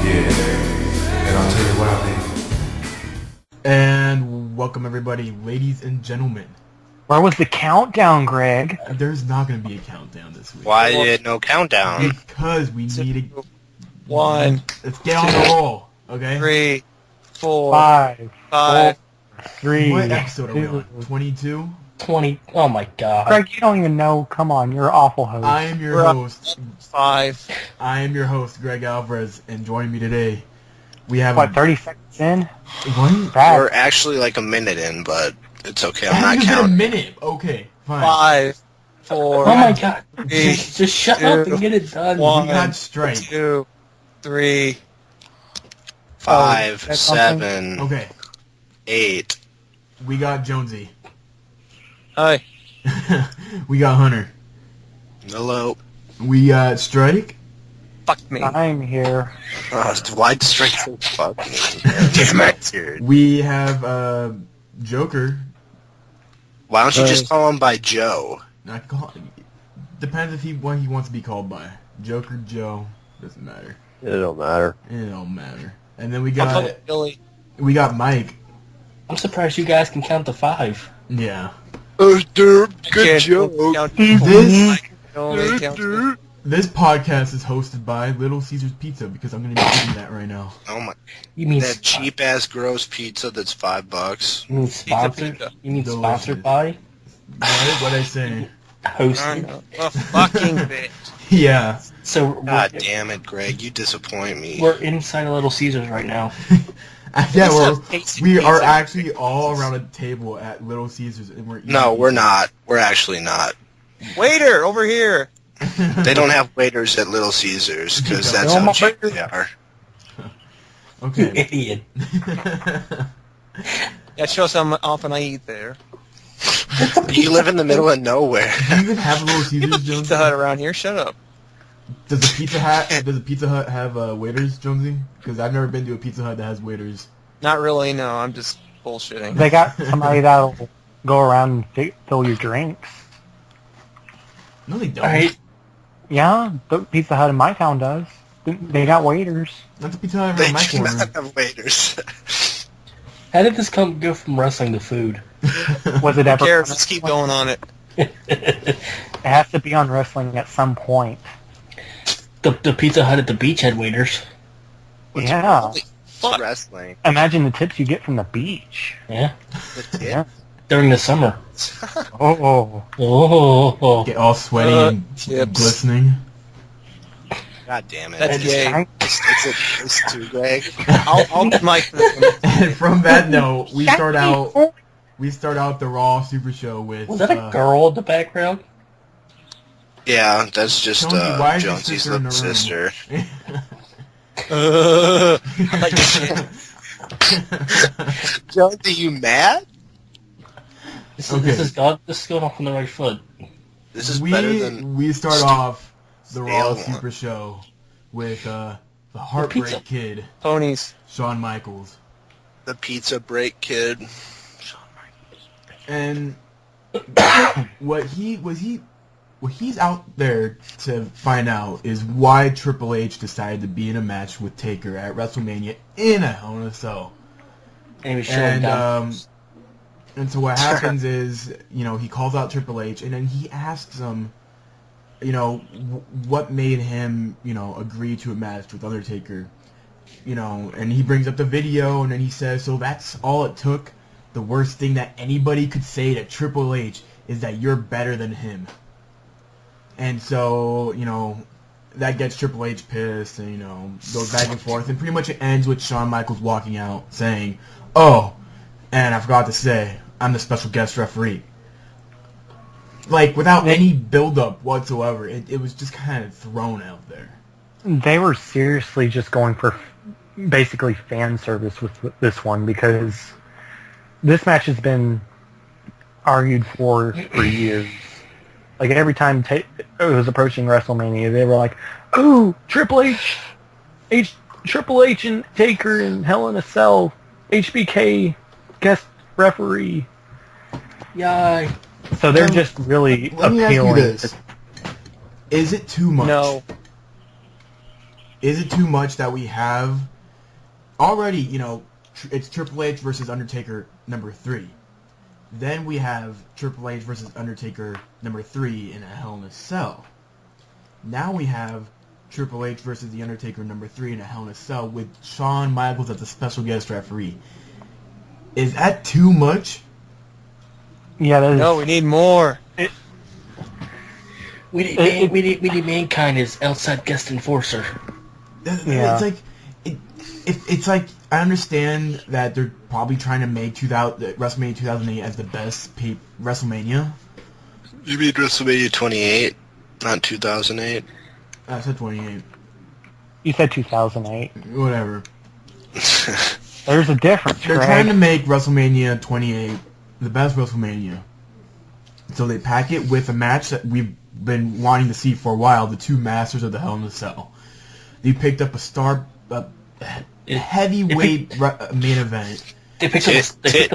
And I'll tell you what I mean. And welcome everybody, ladies and gentlemen. Where was the countdown, Greg? There's not going to be a countdown this week. Why did no countdown? Because we need to... 1. Let's get on the roll, okay? 3, 4, 5, 5. 3. What episode are we on? 22? 20. Oh my god. Greg, you don't even know. Come on, you're an awful host. I am your host. 5. I am your host, Greg Alvarez, and joining me today, we have... What, 30 seconds in? What? Bad. We're actually like a minute in, but it's okay. I'm It not hasn't been a counting. minute. Okay, fine. 5, 4. Oh my god. 3, Just shut up and get it done. 1, We got strike. 2, 3. 5, that's 7, Okay, 8. we got Jonesy. Hi. We got Hunter. Hello. We got Strike. Fuck me. I'm here. Why'd strike so fucking? Damn it, dude. We have Joker. Why don't you just call him by Joe? Not call. Depends if what he wants to be called by. Joker, Joe, doesn't matter. It don't matter. It don't matter. And then we I'll call got it Billy. Mike. I'm surprised you guys can count to 5. Yeah. Dude, Good joke. This podcast is hosted by Little Caesar's Pizza because I'm gonna be eating that right now. Oh my! You mean That cheap ass gross pizza that's $5. You mean sponsored? Pizza. You mean Delicious. sponsored by? What I say? Hosted. A fucking bitch. Yeah. So God damn it, Greg! You disappoint me. we're inside of Little Caesars right now. Yeah, Tasty we are pizza. actually all around a table at Little Caesars and we're eating. No, we're not. We're actually not. Waiter, over here. They don't have waiters at Little Caesars because that's Oh how my cheap God. they are. You Okay. idiot. That shows how often I eat there. You live in the middle of nowhere. Do you even have Little You have a Caesars, Jonesy? Pizza Hut around here. Shut up. Does the Pizza Hut have waiters, Jonesy? Because I've never been to a Pizza Hut that has waiters. Not really. No, I'm just bullshitting. They got somebody that'll go around and fill your drinks. No, they don't. Alright. Yeah, the Pizza Hut in my town does. They got waiters. That's a Pizza Hut They around my do corner. not have waiters. How did this go from wrestling to food? Was it Who ever? cares? Let's keep going on it. It has to be on wrestling at some point. The Pizza Hut at the beach had waiters. Yeah. Holy Fuck. wrestling. Imagine the tips you get from the beach. Yeah. The tip. Yeah. During the summer. Oh. Oh. Get all sweaty and chips. glistening. God damn it. That's gay. It's too, Greg. I'll get Mike for this one. And from that note, we start out the Raw Super Show with. Was that a girl in the background? Yeah, that's just Jonesy, why is your Jonesy's sister in little the room? sister. I like this shit. Jonesy, you mad? This Okay. is going off on the right foot. This is better than... we start off the Raw Stale one. Super Show with the Heartbreak pizza. Kid, Ponies. Shawn Michaels, The pizza break kid. and what he's out there to find out is why Triple H decided to be in a match with Taker at WrestleMania in a Hell in a Cell. And he was showing down. And so what happens is, he calls out Triple H, and then he asks him, what made him, agree to a match with Undertaker, and he brings up the video, and then he says, so that's all it took. The worst thing that anybody could say to Triple H is that you're better than him. And so, that gets Triple H pissed, and, goes back and forth, and pretty much it ends with Shawn Michaels walking out saying, oh, and I forgot to say, I'm the special guest referee. Like, without any build-up whatsoever, it was just kind of thrown out there. They were seriously just going for basically fan service with this one because this match has been argued for years. Like, every time it was approaching WrestleMania, they were like, "Ooh, Triple H and Taker and Hell in a Cell, HBK guest referee." Yay. So they're just really Let me ask you appealing. this. Is it too much? No. is it too much that we have already, you know, it's Triple H versus Undertaker number 3. Then we have Triple H versus Undertaker number 3 in a Hell in a Cell. Now we have Triple H versus The Undertaker number 3 in a Hell in a Cell with Shawn Michaels as a special guest referee. Is that too much? Yeah, that is. No, we need more. We need Mankind as outside guest enforcer. It's like, it's like, I understand that they're probably trying to make WrestleMania 2008 as the best WrestleMania. You mean WrestleMania 28, not 2008? I said 28. You said 2008. Whatever. There's a difference, They're Greg. trying to make WrestleMania 28 the best WrestleMania. So they pack it with a match that we've been wanting to see for a while, the two masters of the Hell in a Cell. They picked up a heavyweight main event. They picked up a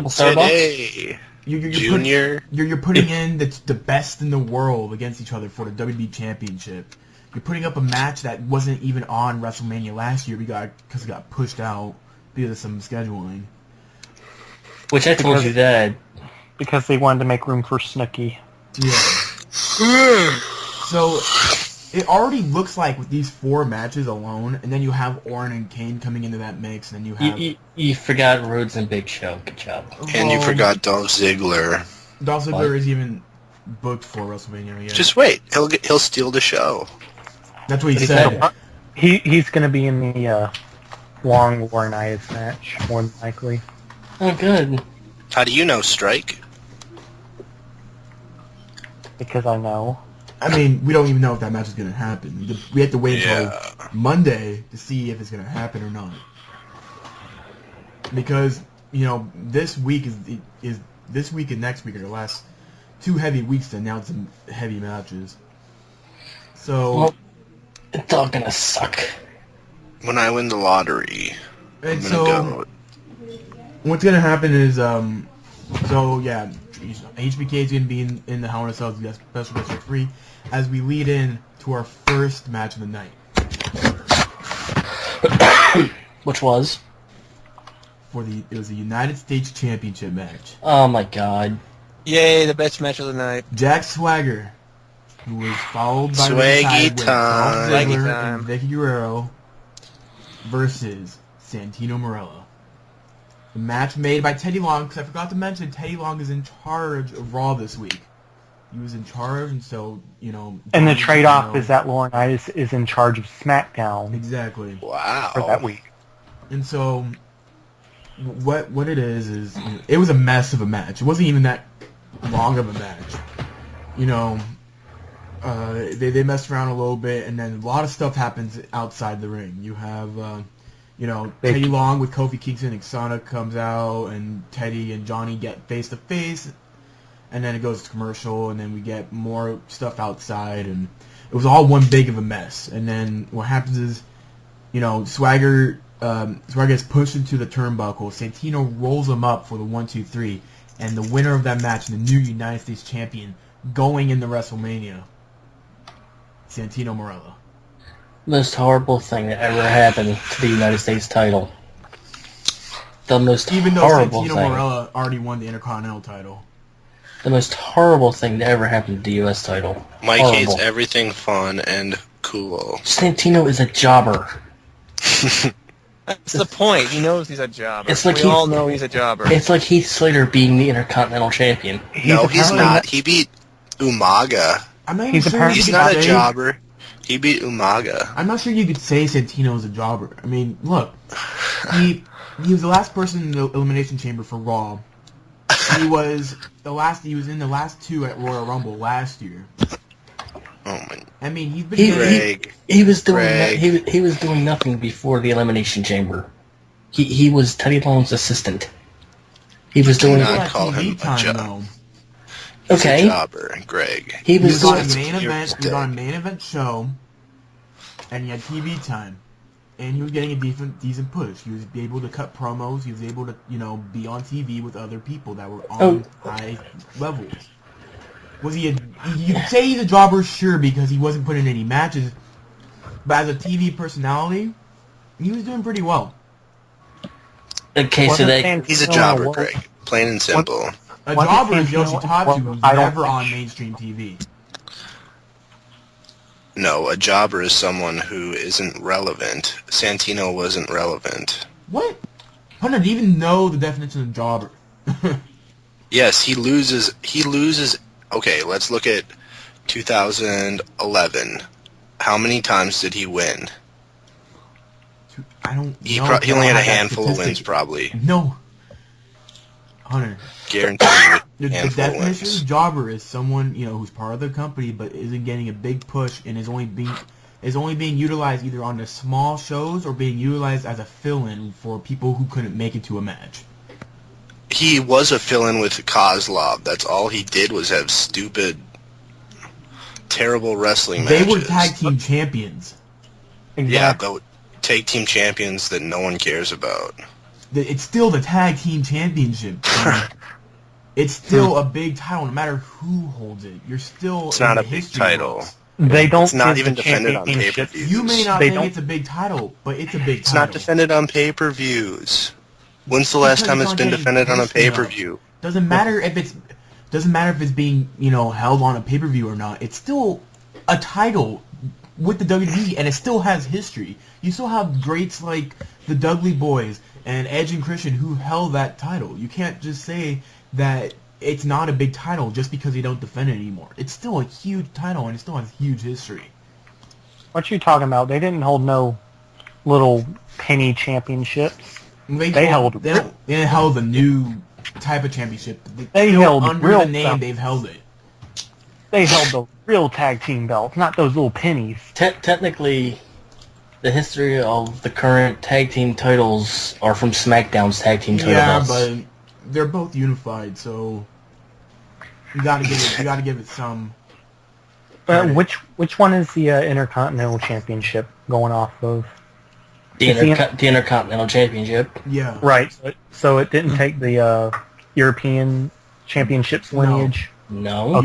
Starbucks. You're putting in the best in the world against each other for the WWE Championship. You're putting up a match that wasn't even on WrestleMania last year because it got pushed out because of some scheduling. Which I told you that. Because they wanted to make room for Snooki. Yeah. So it already looks like with these 4 matches alone, and then you have Orton and Kane coming into that mix, and then you have... You forgot Rhodes and Big Show. Good job. And you forgot Dolph Ziggler. Dolph Ziggler is even booked for WrestleMania. Yeah. Just wait. He'll steal the show. That's what he said. He's going to be in the Long Laurinaitis match, more than likely. Oh, good. How do you know, Strike? Because I know. I mean, we don't even know if that match is going to happen. We have to wait until Monday to see if it's going to happen or not. Because, you know, this week is this week and next week are the last 2 heavy weeks to announce some heavy matches. So... Well, it's all going to suck. When I win the lottery, I'm so, gonna go. What's going to happen is, so yeah, HBK is going to be in the Hell in a Cell as special guest referee as we lead in to our first match of the night. Which was? It was the United States Championship match. Oh my god. Yay, the best match of the night. Jack Swagger, who was followed by Swaggy with Dolph time. Ziggler Swaggy time. and Vicky Guerrero versus Santino Marella. The match made by Teddy Long, because I forgot to mention Teddy Long is in charge of Raw this week. He was in charge, and so, you know... And the trade-off is that Laurinaitis is in charge of SmackDown Exactly. Wow. for that week. And so, what it is it was a mess of a match. It wasn't even that long of a match. You know, they messed around a little bit, and then a lot of stuff happens outside the ring. You have, you know, Teddy Long with Kofi Kingston and Xana comes out, and Teddy and Johnny get face-to-face, and then it goes to commercial, and then we get more stuff outside, and it was all one big of a mess. And then what happens is, you know, Swagger gets pushed into the turnbuckle. Santino rolls him up for the 1-2-3, and the winner of that match, the new United States champion, going into WrestleMania, Santino Marella. Most horrible thing that ever happened to the United States title. The most Even though horrible Santino thing. Marella already won the Intercontinental title. The most horrible thing that ever happened to the U.S. title. Mike Horrible. hates everything fun and cool. Santino is a jobber. That's the point. He knows he's a jobber. It's like we all know he's a jobber. It's like Heath Slater being the Intercontinental Champion. No, he's not. He beat Umaga. I'm not even He's sure apparently- you He's could not a say- jobber. He beat Umaga. I'm not sure you could say Santino is a jobber. I mean, look, he was the last person in the Elimination Chamber for Raw. He was in the last 2 at Royal Rumble last year. Oh my! I mean, he's been Greg. He was doing Greg. he was doing nothing before the Elimination Chamber. He was Teddy Long's assistant. He was doing not that call him TV a time job. though. He's Okay. a jobber, Greg. he He was was on doing a main You're event. He was on a mistaken. main event show, and he had TV time, and he was getting a decent push. He was able to cut promos. He was able to, you know, be on TV with other people that were on high levels. Was he? You could say he's a jobber, sure, because he wasn't putting in any matches. But as a TV personality, he was doing pretty well. Okay, so that He's a jobber, Greg. Plain and simple. A What jobber is is Yoshi Santino? Tatsu, who's I don't never think- on mainstream TV. No, a jobber is someone who isn't relevant. Santino wasn't relevant. What? I didn't even know the definition of jobber. Yes, he loses. Okay, let's look at 2011. How many times did he win? I don't He know. he only had a I don't have that handful of wins, statistic. probably. No. Hunter. Guaranteed. The handful of definition wins. of jobber is someone, who's part of the company but isn't getting a big push and is only being utilized either on the small shows or being utilized as a fill-in for people who couldn't make it to a match. He was a fill-in with Kozlov. That's all he did was have stupid, terrible wrestling They matches. were tag team champions. Yeah, Exactly. but take team champions that no one cares about. It's still the tag team championship. It's still a big title, no matter who holds it. You're still. It's in not the a big history title. books. They don't. It's not give even the defended on championships. pay-per-view. You may not They think don't- it's a big title, but it's a big It's title. not defended on pay-per-views. When's the last Because time it's it's not been getting defended on a pushed enough. pay-per-view? Doesn't matter if it's being held on a pay per view or not. It's still a title with the WWE, and it still has history. You still have greats like the Dudley Boys and Edge and Christian who held that title. You can't just say that it's not a big title just because they don't defend it anymore. It's still a huge title, and it still has huge history. What you talking about? They didn't hold no little penny championships. They held They held a new type of championship. They Still held under real the name. stuff. They've held it. They held the real tag team belts, not those little pennies. technically, the history of the current tag team titles are from SmackDown's tag team title Yeah, belts. but they're both unified, so you gotta give it some. Right. Which one is the Intercontinental Championship going off of? the Intercontinental Championship. Yeah. Right. So it didn't take the European Championships No. lineage. No.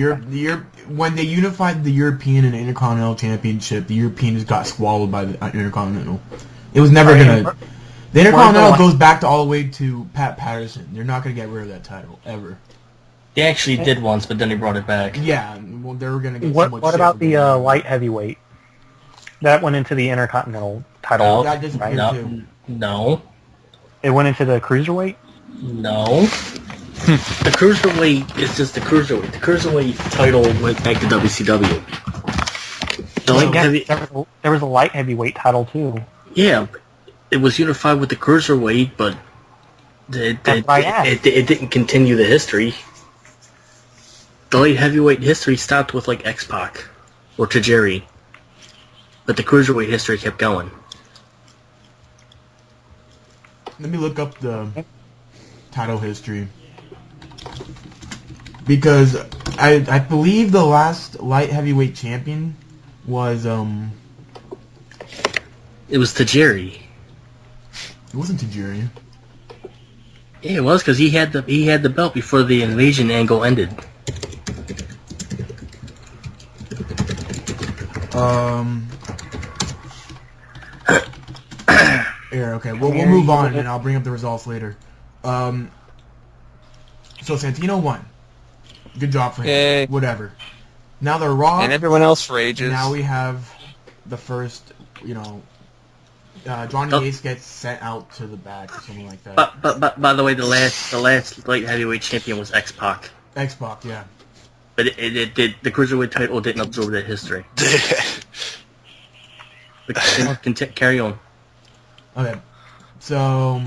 When they unified the European and Intercontinental Championship, the European just got swallowed by the Intercontinental. It was never gonna. The Intercontinental goes back to all the way to Pat Patterson. They're not gonna get rid of that title ever. They actually did once, but then they brought it back. Yeah, well, they were gonna get so much What shit about for the doing that. light heavyweight? That went into the Intercontinental title. That disappeared No. too. No. It went into the Cruiserweight? No. The Cruiserweight is just the Cruiserweight. The Cruiserweight title went back to WCW. The light Yeah, heavy, there was a light heavyweight title too. yeah, it was unified with the Cruiserweight, but That's what I asked. it didn't continue the history. The light heavyweight history stopped with like X-Pac or Tajiri, but the Cruiserweight history kept going. Let me look up the title history. Because I believe the last light heavyweight champion was It was Tajiri. it wasn't Tajiri. Yeah, it was because he had the belt before the invasion angle ended. Here, okay, we'll move on and I'll bring up the results later. So Santino won. Good job for him. Yay. Whatever. Now the Raw. And everyone else rages. Now we have the first, Johnny Oh. Ace gets sent out to the back or something like that. But by the way, the last light heavyweight champion was X-Pac. X-Pac, yeah. But it did the cruiserweight title didn't absorb that history. But carry on. Okay, so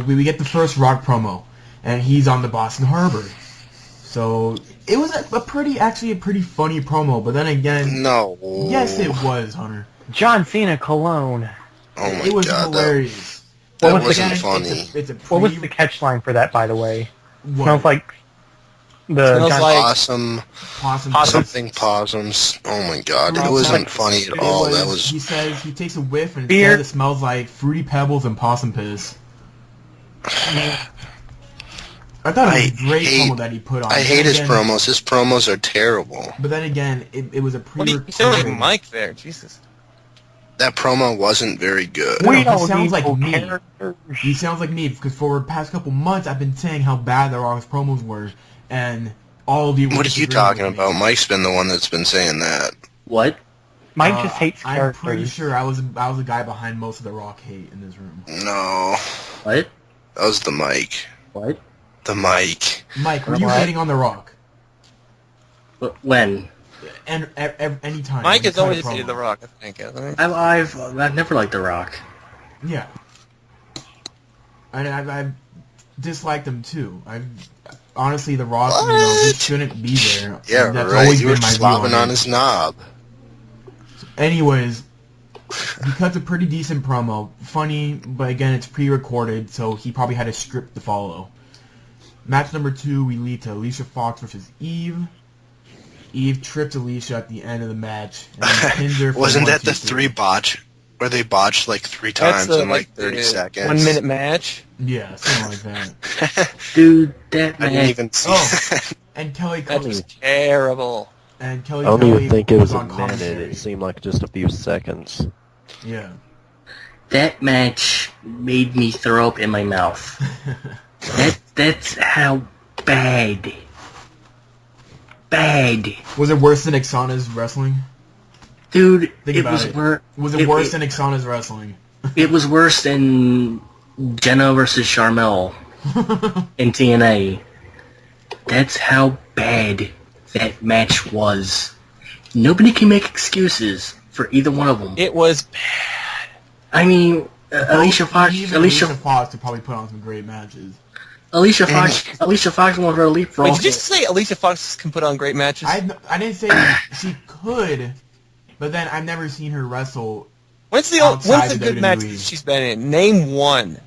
we get the first Rock promo, and he's on the Boston Harbor. So it was actually a pretty funny promo, but then again, No. yes, it was, Hunter. John Cena Cologne. Oh my It was god. hilarious. That What was wasn't Again, funny. It's a What was the catch line for that, by the way? what? Smells like the Smells John- like- Awesome. Possum. Something possums. Oh my god. It wasn't funny at all. That was. He says he takes a whiff and it Beer. says it smells like fruity pebbles and possum piss. I thought it was I a great hate- promo that he put on. I Then hate his again- promos. His promos are terrible. But then again, it was a What do you pre-recorded. sound like Mike there? Jesus. That promo wasn't very good. No, We he don't sounds need like no me. characters. He sounds like me because for the past couple months I've been saying how bad the Rock's promos were, and all of you. were What are you disagreeing talking with me. about? Mike's been the one that's been saying that. What? Mike just hates I'm characters. pretty sure I was the guy behind most of the Rock hate in this room. No, What? that was the mic. What? The mic. Mike, were you What? hating on the Rock? When? And anytime. Mike when has he cut a always promo. hated The Rock, I think, hasn't he? I've never liked The Rock. Yeah. I've disliked him too. Honestly, The Rock, you know, he What? shouldn't be there. Yeah, That's right. always You were been my view on slobbing on it. his knob. Anyways, he cuts a pretty decent promo. Funny, but again, it's pre-recorded, so he probably had a script to follow. Match number 2, we lead to Alicia Fox versus Eve. Eve trips Alicia at the end of the match and then pins her. For Wasn't 1, that 2, the 3. 3 botch? Where they botched like 3 times in like 30 seconds? 1 minute match. Yeah, something like that. Dude, that I didn't man. even see Oh. that. And Kelly That Kelly was terrible. and Kelly I don't Kelly even think it was a on minute. commentary. It seemed like just a few seconds. Yeah. That match made me throw up in my mouth. That's how bad. Bad. Was it worse than Ixana's wrestling? Dude, Think it about was it. worse. Was it worse than Ixana's wrestling? It was worse than Jenna versus Charmel in TNA. That's how bad that match was. Nobody can make excuses for either one of them. It was I mean, Alicia Fox. Even Alicia Fox to probably put on some great matches. Alicia Fox won her leapfrog. Wait, did you just say Alicia Fox can put on great matches? I didn't say she could, but then I've never seen her wrestle. When's the outside good the match WWE. that she's been in? Name one.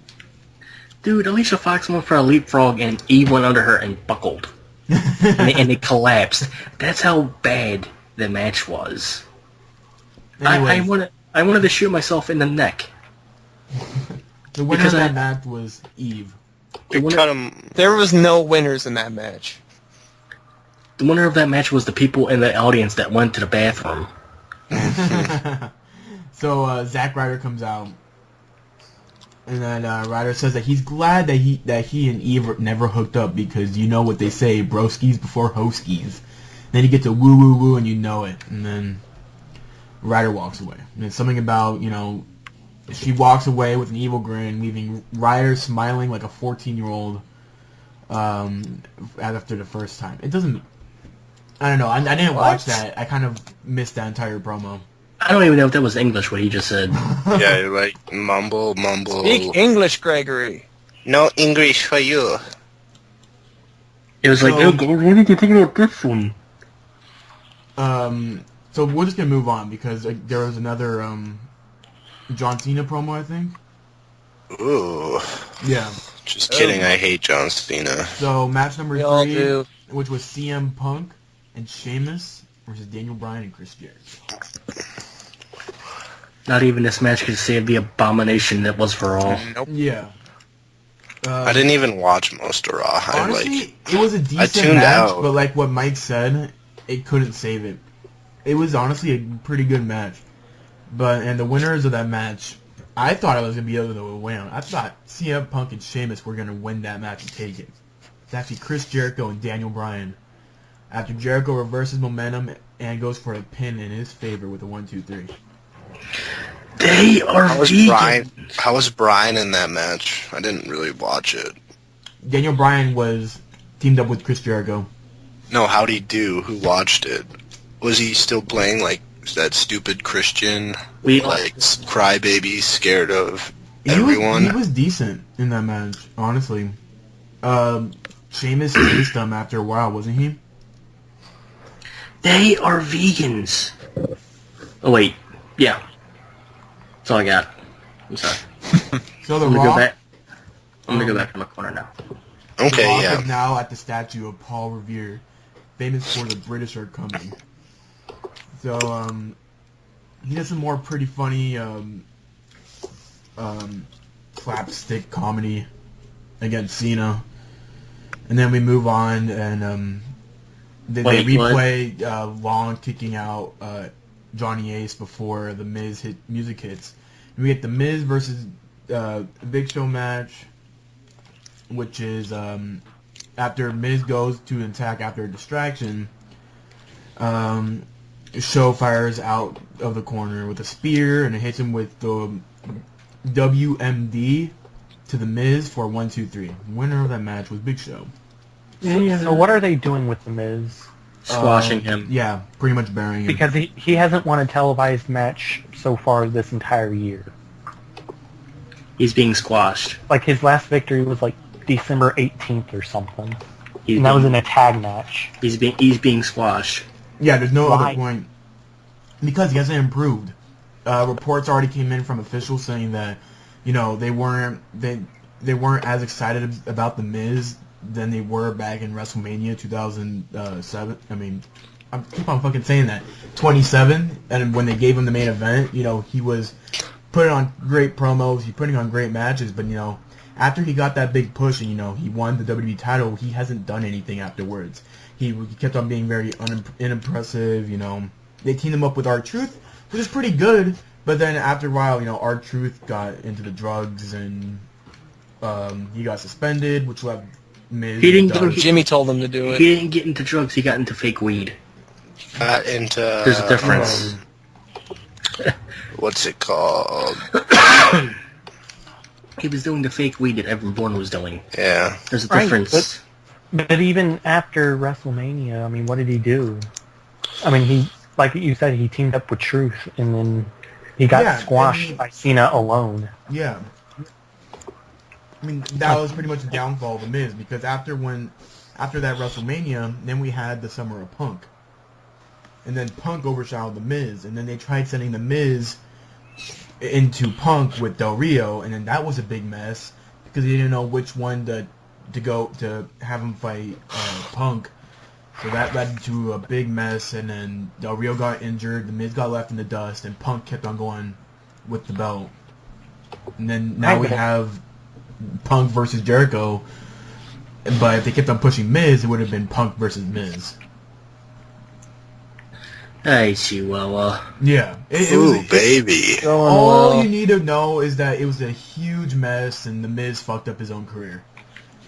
Dude, Alicia Fox went for a leapfrog and Eve went under her and buckled. and it collapsed. That's how bad the match was. Anyways, I wanted to shoot myself in the neck. the winner because of I- that match was Eve. We cut him. There was no winners in that match. The winner of that match was the people in the audience that went to the bathroom. So Zack Ryder comes out, and then Ryder says that he's glad that he and Eve never hooked up because you know what they say, broskies before hoskies. Then he gets a woo woo woo and you know it, and then Ryder walks away. And it's something about, you know, she walks away with an evil grin, leaving Ryder smiling like a 14-year-old after the first time. It doesn't... I don't know. I didn't watch that. I kind of missed that entire promo. I don't even know if that was English, what he just said. Yeah, you're like mumble. Speak English, Gregory. No English for you. It was like, So- oh, God, why did you think about this one? So we're just going to move on because there was another John Cena promo, I think. Ooh. Yeah. Just kidding, I hate John Cena. So match number We all 3, do. which was CM Punk and Sheamus versus Daniel Bryan and Chris Jericho. Not even this match could save the abomination that was for all. Nope. Yeah. I didn't even watch most of Raw. Honestly, it was a decent tuned match, out. but like what Mike said, it couldn't save it. It was honestly a pretty good match. And the winners of that match, I thought it was going to be the other way around. I thought CM Punk and Sheamus were going to win that match and take it. It's actually Chris Jericho and Daniel Bryan. After Jericho reverses momentum and goes for a pin in his favor with a 1-2-3. They are vegan. How was Brian in that match? I didn't really watch it. Daniel Bryan was teamed up with Chris Jericho. No, how'd he do? Who watched it? Was he still playing like that stupid Christian, like crybaby, scared of everyone? He was decent in that match, honestly. Sheamus chased him after a while, wasn't he? They are vegans. Oh, wait. Yeah. That's all I got. I'm sorry. So the I'm gonna go Rock, back. I'm gonna go back to my corner now. Okay, the Rock yeah. is now at the statue of Paul Revere, famous for the British are coming. So he does some more pretty funny slapstick comedy against Cena. And then we move on, and they replay Long kicking out Johnny Ace before the Miz music hits. And we get the Miz versus Big Show match, which is after Miz goes to attack after a distraction. Show fires out of the corner with a spear, and it hits him with the WMD to the Miz for 1, 2, 3. Winner of that match was Big Show. So what are they doing with the Miz? Squashing him. Yeah, pretty much burying him. Because he hasn't won a televised match so far this entire year. He's being squashed. Like, his last victory was like December 18th or something. And that was in a tag match. He's being squashed. Yeah, there's no other point. Because he hasn't improved. Reports already came in from officials saying that, they weren't as excited about the Miz than they were back in WrestleMania 2007. I mean, I keep on fucking saying that. 27, and when they gave him the main event, he was putting on great promos, he's putting on great matches, but after he got that big push and he won the WWE title, he hasn't done anything afterwards. He kept on being very unimpressive. They teamed him up with R-Truth, which is pretty good, but then after a while, R-Truth got into the drugs and he got suspended, which left Miz. Jimmy told him to do it. He didn't get into drugs. He got into fake weed. There's a difference. What's it called? He was doing the fake weed that Evan Bourne was doing. Yeah. There's a difference. But even after WrestleMania, I mean, what did he do? I mean, he, like you said, he teamed up with Truth, and then he got squashed by Cena alone. Yeah. I mean, that was pretty much the downfall of The Miz, because after that WrestleMania, then we had the Summer of Punk. And then Punk overshadowed The Miz, and then they tried sending The Miz into Punk with Del Rio, and then that was a big mess, because they didn't know which one to go to have him fight Punk. So that led to a big mess, and then Del Rio got injured, The Miz got left in the dust, and Punk kept on going with the belt. And then now we have Punk versus Jericho, but if they kept on pushing Miz, it would have been Punk versus Miz. Hey, Chihuahua. Yeah. Baby. All you need to know is that it was a huge mess, and The Miz fucked up his own career.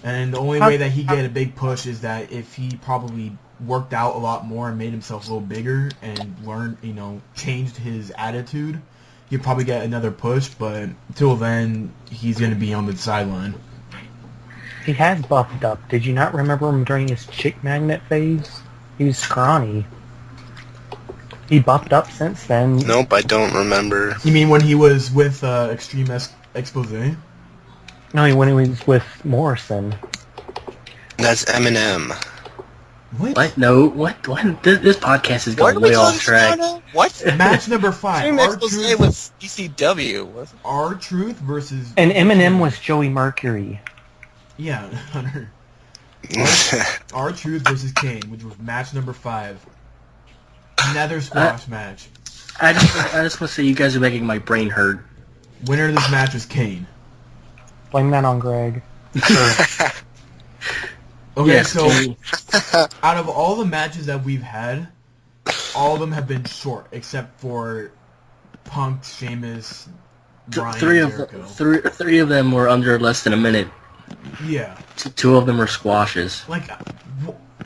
And the only way that he get a big push is that if he probably worked out a lot more and made himself a little bigger and learned, changed his attitude, he'd probably get another push, but until then, he's going to be on the sideline. He has buffed up. Did you not remember him during his chick magnet phase? He was scrawny. He buffed up since then. Nope, I don't remember. You mean when he was with Extreme Expose? No, when he was with Morrison. That's Eminem. What? No, what? This podcast is going way off track. What? Match number 5. R-Truth with ECW. R-Truth versus... And Eminem was Joey Mercury. Yeah, Hunter. R-Truth versus Kane, which was match number 5. Another squash match. I just want to say you guys are making my brain hurt. Winner of this match was Kane. Blame that on Greg. Okay, yes, so Kane. Out of all the matches that we've had, all of them have been short, except for Punk, Sheamus, Bryan, Jericho. Three of them were under less than a minute. Yeah. Two of them were squashes. Like,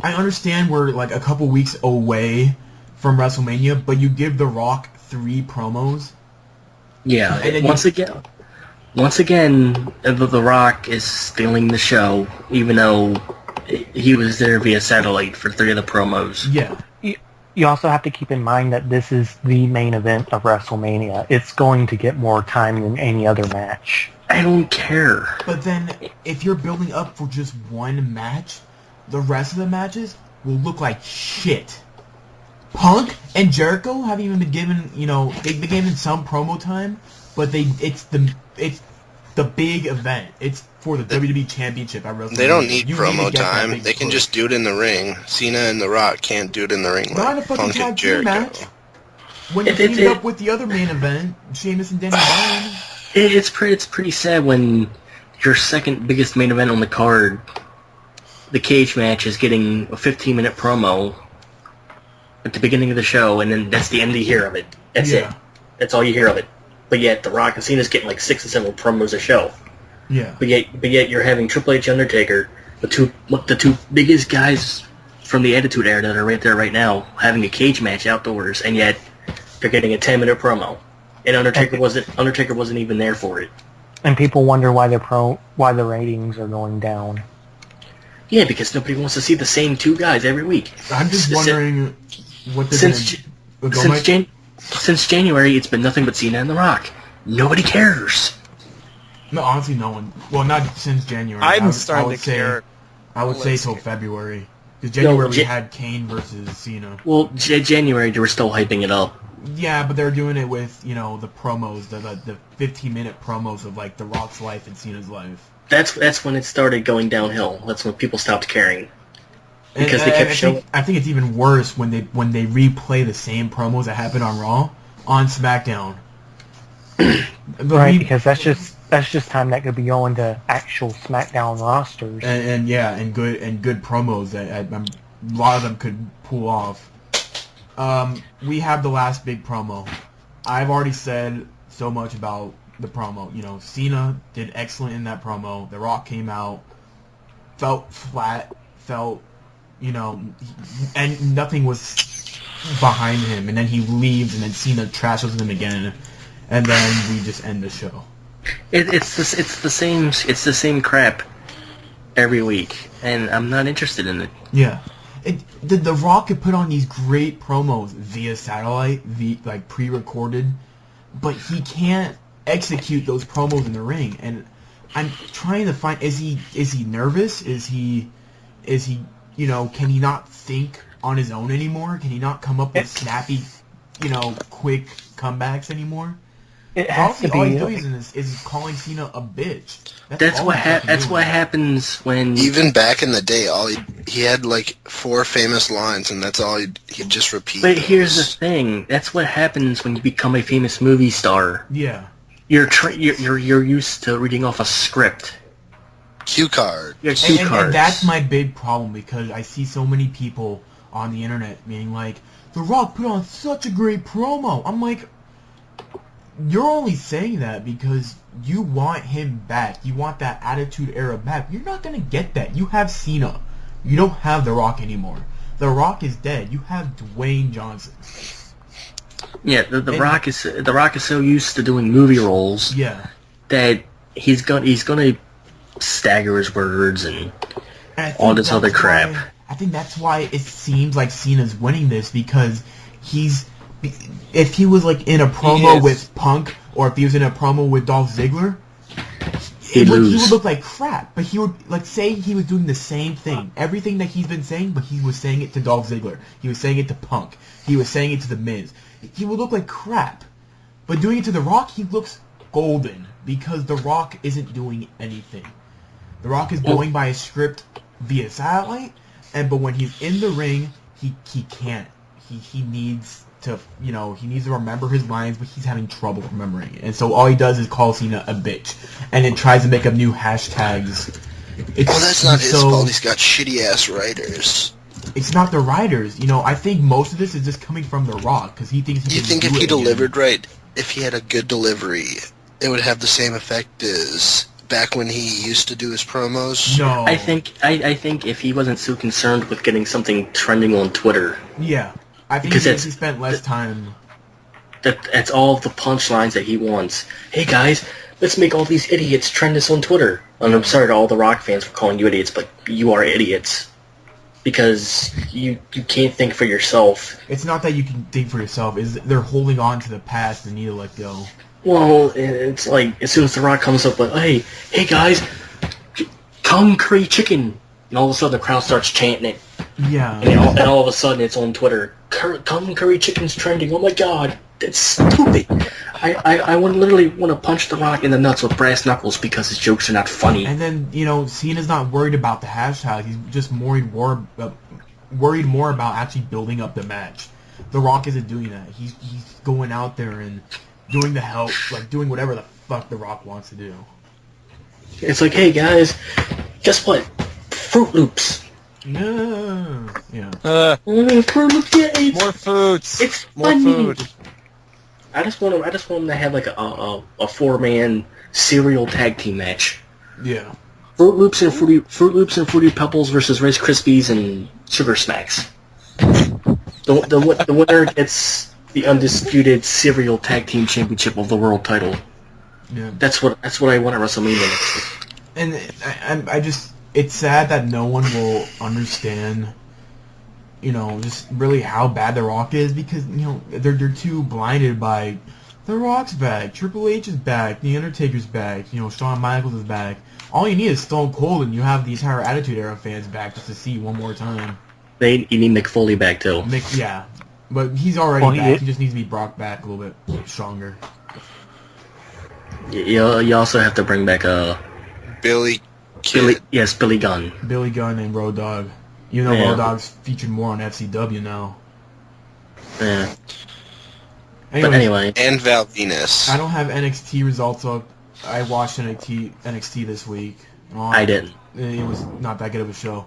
I understand we're like a couple weeks away from WrestleMania, but you give The Rock 3 promos. Yeah, once again, The Rock is stealing the show, even though he was there via satellite for 3 of the promos. Yeah. You also have to keep in mind that this is the main event of WrestleMania. It's going to get more time than any other match. I don't care. But then, if you're building up for just one match, the rest of the matches will look like shit. Punk and Jericho haven't even been given, they've been given some promo time, but it's the big event. It's for the WWE Championship at WrestleMania. They don't need promo time. They can just do it in the ring. Cena and The Rock can't do it in the ring not like a fucking Punk tag and team Jericho. match. When you teamed up with the other main event, Sheamus and Daniel Bryan. It's pretty sad when your second biggest main event on the card the cage match is getting a 15-minute promo at the beginning of the show, and then that's the end you hear of it. That's it. That's all you hear of it. But yet, The Rock and Cena's getting like 6 or 7 promos a show. Yeah. But yet you're having Triple H, Undertaker, the two biggest guys from the Attitude Era that are right there right now, having a cage match outdoors, and yet they're getting a 10-minute promo, and Undertaker wasn't even there for it. And people wonder why the ratings are going down. Yeah, because nobody wants to see the same 2 guys every week. I'm just wondering what since January, it's been nothing but Cena and The Rock. Nobody cares. No, honestly, no one. Well, not since January. I'm starting to care. I would say till February. Because January we had Kane versus Cena. Well, January they were still hyping it up. Yeah, but they're doing it with, the promos, the 15-minute promos of, like, The Rock's life and Cena's life. That's when it started going downhill. That's when people stopped caring. Because they kept showing... I think it's even worse when they replay the same promos that happened on Raw on SmackDown. Right, because that's just time that could be going to actual SmackDown rosters. And good promos that a lot of them could pull off. We have the last big promo. I've already said so much about the promo. Cena did excellent in that promo. The Rock came out, felt flat, and nothing was behind him. And then he leaves, and then Cena trashes him again, and then we just end the show. It's the same crap every week, and I'm not interested in it. Yeah. The Rock could put on these great promos via satellite, like pre-recorded, but he can't execute those promos in the ring. And I'm trying to find, is he nervous? Is he can he not think on his own anymore? Can he not come up with snappy, quick comebacks anymore? It has to be. All he's doing is calling Cena a bitch. That's what happens when... Even back in the day, he had like 4 famous lines, and that's all he'd just repeat. But here's the thing. That's what happens when you become a famous movie star. Yeah. You're used to reading off a script. Cue card. Yeah, cue cards. And that's my big problem, because I see so many people on the internet being like, The Rock put on such a great promo. I'm like... You're only saying that because you want him back. You want that Attitude Era back. You're not going to get that. You have Cena. You don't have The Rock anymore. The Rock is dead. You have Dwayne Johnson. Yeah, the Rock is so used to doing movie roles that he's gonna stagger his words and all this other crap. I think that's why it seems like Cena's winning this, because if he was like in a promo with Punk, or if he was in a promo with Dolph Ziggler, he would look like crap. But he would, like, say he was doing the same thing, everything that he's been saying, but he was saying it to Dolph Ziggler. He was saying it to Punk. He was saying it to The Miz. He would look like crap. But doing it to The Rock, he looks golden, because The Rock isn't doing anything. The Rock is going by a script via satellite, but when he's in the ring, he can't. He needs to, he needs to remember his lines, but he's having trouble remembering it. And so all he does is call Cena a bitch, and then tries to make up new hashtags. That's not his fault. He's got shitty-ass writers. It's not the writers. I think most of this is just coming from The Rock, because he thinks he can do it. You think if he delivered right, if he had a good delivery, it would have the same effect as back when he used to do his promos? No. I think if he wasn't so concerned with getting something trending on Twitter. Yeah. I think he spent less time. That's all the punchlines that he wants. Hey guys, let's make all these idiots trend this on Twitter. And I'm sorry to all the Rock fans for calling you idiots, but you are idiots. Because you can't think for yourself. It's not that you can think for yourself. They're holding on to the past and need to let go. Well, it's like, as soon as The Rock comes up with, hey guys, Kung Curry Chicken. And all of a sudden the crowd starts chanting it. Yeah. And all of a sudden it's on Twitter. Kung Curry Chicken's trending. Oh my god, that's stupid. I would literally want to punch The Rock in the nuts with brass knuckles because his jokes are not funny. And then, Cena's not worried about the hashtag. He's just worried more about actually building up the match. The Rock isn't doing that. He's going out there and doing the help, like doing whatever the fuck The Rock wants to do. It's like, hey guys, guess what? Fruit Loops. No. Yeah. Fruit Loops, yeah, More foods. it's More funny. food. I just want them to have like a 4-man cereal tag team match. Yeah. Fruit Loops and Fruity Pebbles versus Rice Krispies and Sugar Smacks. The winner gets the undisputed cereal tag team championship of the world title. Yeah. That's what I want at WrestleMania next year. And I just, it's sad that no one will understand, just really how bad The Rock is, because, they're too blinded by The Rock's back, Triple H is back, The Undertaker's back, Shawn Michaels is back. All you need is Stone Cold, and you have the entire Attitude Era fans back just to see one more time. You need Mick Foley back too. Yeah, but he's already back. He just needs to be brought back a little bit stronger. You also have to bring back Billy Gunn. Billy Gunn. Billy Gunn and Road Dogg. Road Dogg's featured more on FCW now. Yeah. Anyways, But anyway. And Val Venus. I don't have NXT results up. I watched NXT this week. I didn't. It was not that good of a show.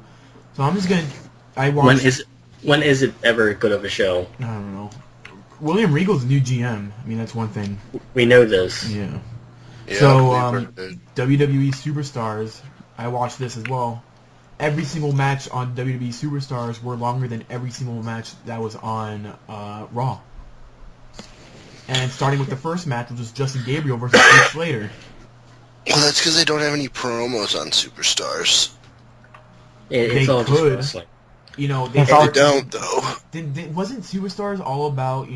So I'm just gonna. I watched. When is it ever good of a show? I don't know. William Regal's the new GM. I mean, that's one thing. We know this. Yeah. Yeah, So WWE Superstars. I watched this as well. Every single match on WWE Superstars were longer than every single match that was on Raw. And starting with the first match, which was Justin Gabriel versus Heath Slater. Well, that's because they don't have any promos on Superstars. It's They all could. just wrestling. They don't, though. Wasn't Superstars all about,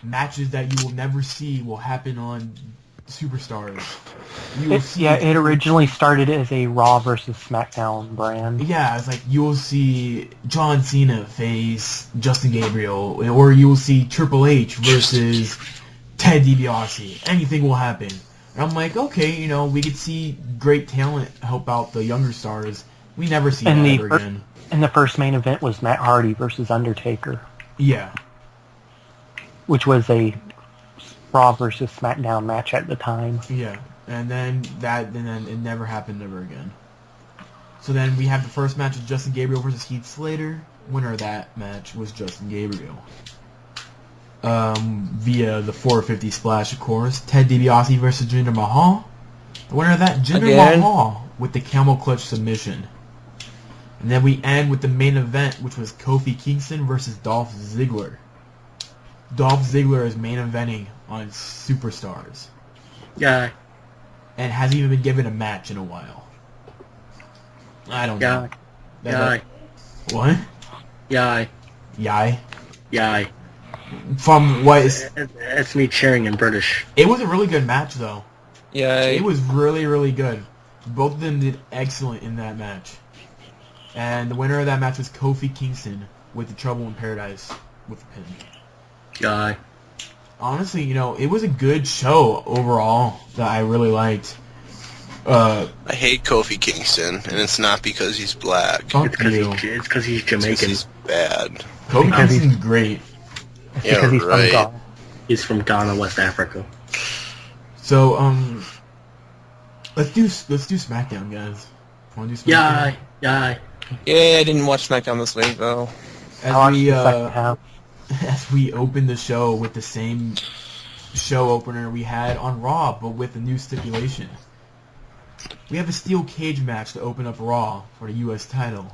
matches that you will never see will happen on Superstars? It originally started as a Raw versus SmackDown brand. Yeah, it's like you'll see John Cena face Justin Gabriel, or you will see Triple H versus Ted DiBiase. Anything will happen. And I'm like, okay, we could see great talent help out the younger stars. We never see that ever again. And the first main event was Matt Hardy versus Undertaker. Yeah. Which was a Raw versus SmackDown match at the time. Yeah. And then it never happened ever again. So then we have the first match of Justin Gabriel versus Heath Slater. Winner of that match was Justin Gabriel. Via the 450 splash, of course. Ted DiBiase versus Jinder Mahal. The winner of that, Jinder Mahal, with the camel clutch submission. And then we end with the main event, which was Kofi Kingston versus Dolph Ziggler. Dolph Ziggler is main eventing on Superstars. Yeah. And hasn't even been given a match in a while. I don't know. Yeah. What? Yeah. Yai? Yeah. From what is... That's me cheering in British. It was a really good match, though. Yeah. It was really, really good. Both of them did excellent in that match. And the winner of that match was Kofi Kingston with the Trouble in Paradise with the pin. Yeah. Honestly, it was a good show overall that I really liked. I hate Kofi Kingston, and it's not because he's black. Fuck you. It's because he's It's Jamaican. 'cause he's bad. Kofi Kingston's great. Yeah, Because he's right. from Ghana. He's from Ghana, West Africa. So, let's do SmackDown, guys. Want to do SmackDown? Yeah. Yeah, I didn't watch SmackDown this week, though. I watched the second half. As we open the show with the same show opener we had on Raw, but with a new stipulation. We have a steel cage match to open up Raw for the U.S. title.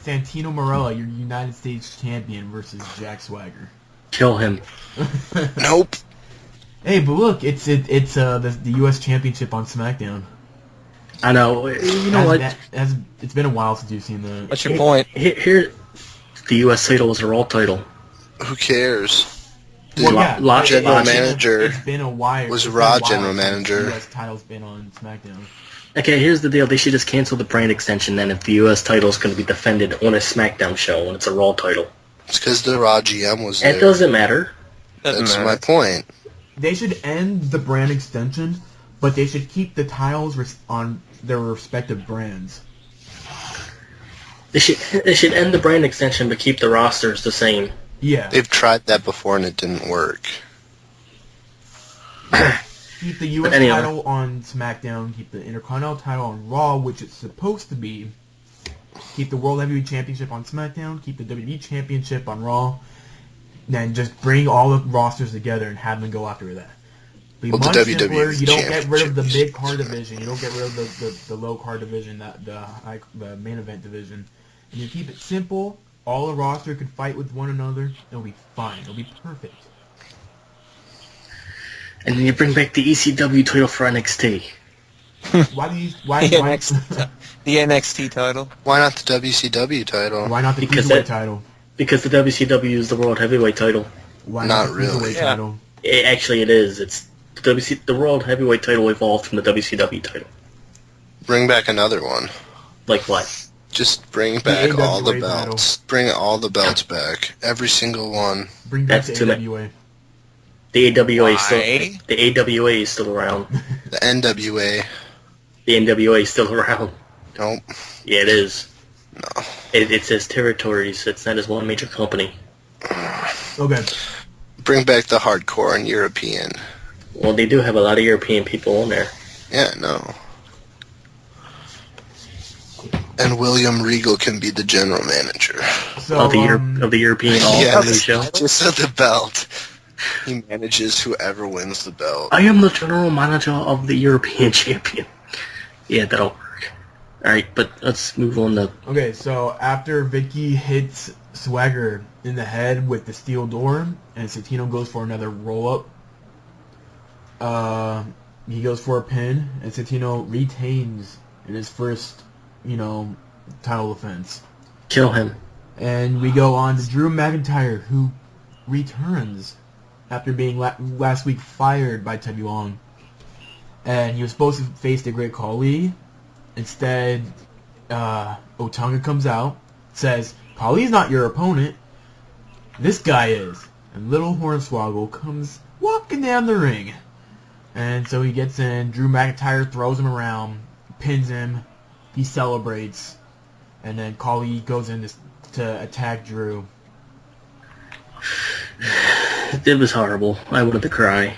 Santino Marella, your United States champion, versus Jack Swagger. Kill him. Nope. Hey, but look, it's the U.S. championship on SmackDown. I know. You know what? It's been a while since you've seen that. What's your point? Here, the U.S. title was a Raw title. Who cares? Well, yeah, General manager It's been a while. was It's been a Raw while general since manager. The U.S. title's been on SmackDown. Okay, here's the deal. They should just cancel the brand extension then if the U.S. title is going to be defended on a SmackDown show when it's a Raw title. It's because the Raw GM was there. It doesn't matter. That's my point. They should end the brand extension, but they should keep the titles on their respective brands. They should end the brand extension but keep the rosters the same. Yeah. They've tried that before and it didn't work. Keep the U.S. title on SmackDown, keep the Intercontinental title on Raw, which it's supposed to be, Keep the World Heavyweight Championship on SmackDown. Keep the WWE Championship on Raw. Then just bring all the rosters together and have them go after that. Be Well, the much WWE simpler. You don't get rid of the Championship mid card division. You don't get rid of the low card division, the main event division. And you keep it simple. All the roster could fight with one another. It'll be fine. It'll be perfect. And then you bring back the ECW title for NXT. The NXT title. Why not the WCW title? Why not the Because Cruiserweight title? Because the WCW is the World Heavyweight title. Why Not the really. Cruiserweight Yeah. title? Actually, it is. It's the World Heavyweight title evolved from the WCW title. Bring back another one. Like what? Just bring back all the AWA title. belts. Bring all the belts back. Every single one. Bring back That's the too AWA. The AWA is Why? AWA is still around. The NWA. The NWA is still around. Nope. Yeah, it is. No. It says territories. It's not as one major company. Okay. Bring back the hardcore and European. Well, they do have a lot of European people on there. Yeah, no. And William Regal can be the general manager. So, Of the European All Family Show. Just of the belt. He manages whoever wins the belt. I am the general manager of the European champion. Yeah, that'll work. Alright, but let's move on to... okay, so after Vicky hits Swagger in the head with the steel door, and Santino goes for another roll-up, he goes for a pin, and Santino retains in his first, title defense. Kill him. And we go on to Drew McIntyre, who returns after being last week fired by Teddy Long. And he was supposed to face the Great Khali. Instead, Otunga comes out, says, Khali's not your opponent. This guy is. And Little Hornswoggle comes walking down the ring. And so he gets in. Drew McIntyre throws him around, pins him. He celebrates. And then Khali goes in to attack Drew. It was horrible. I wanted to cry.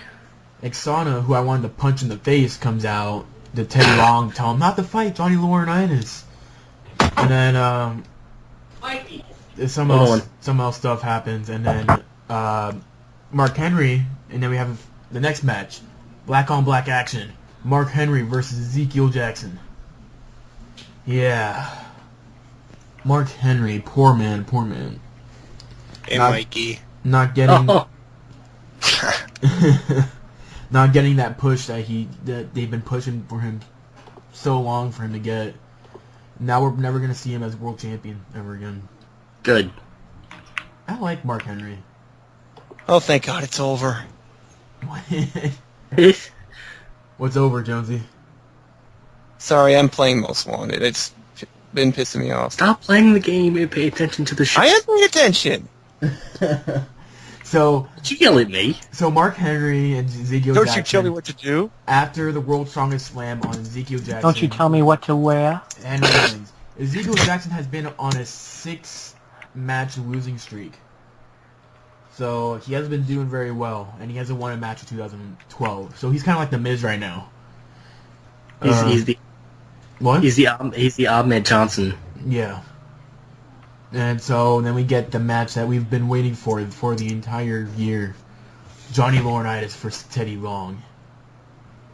Ixana, who I wanted to punch in the face, comes out to Teddy Long, tell him not to fight Johnny Laurinaitis. And then some else stuff happens, and then Mark Henry, and then we have the next match, black on black action, Mark Henry versus Ezekiel Jackson. Yeah, Mark Henry, poor man. Hey, Mikey. Not getting. Oh. Not getting that push that they've been pushing for him so long for him to get. Now we're never gonna see him as world champion ever again. Good. I like Mark Henry. Oh, thank God it's over. What's over, Jonesy? Sorry, I'm playing Most Wanted. It's been pissing me off. Stop playing the game and pay attention to the show. I am paying attention. So Did you yell at me? So Mark Henry and Ezekiel Don't Jackson. you tell me what to do? After the World's Strongest Slam on Ezekiel Jackson. Don't you tell me what to wear? And other things. Ezekiel Jackson has been on a 6-match losing streak. So he hasn't been doing very well, and he hasn't won a match in 2012. So he's kind of like the Miz right now. He's the What? He's the Ahmed Johnson. Yeah. And so then we get the match that we've been waiting for the entire year. Johnny Laurinaitis versus Teddy Long.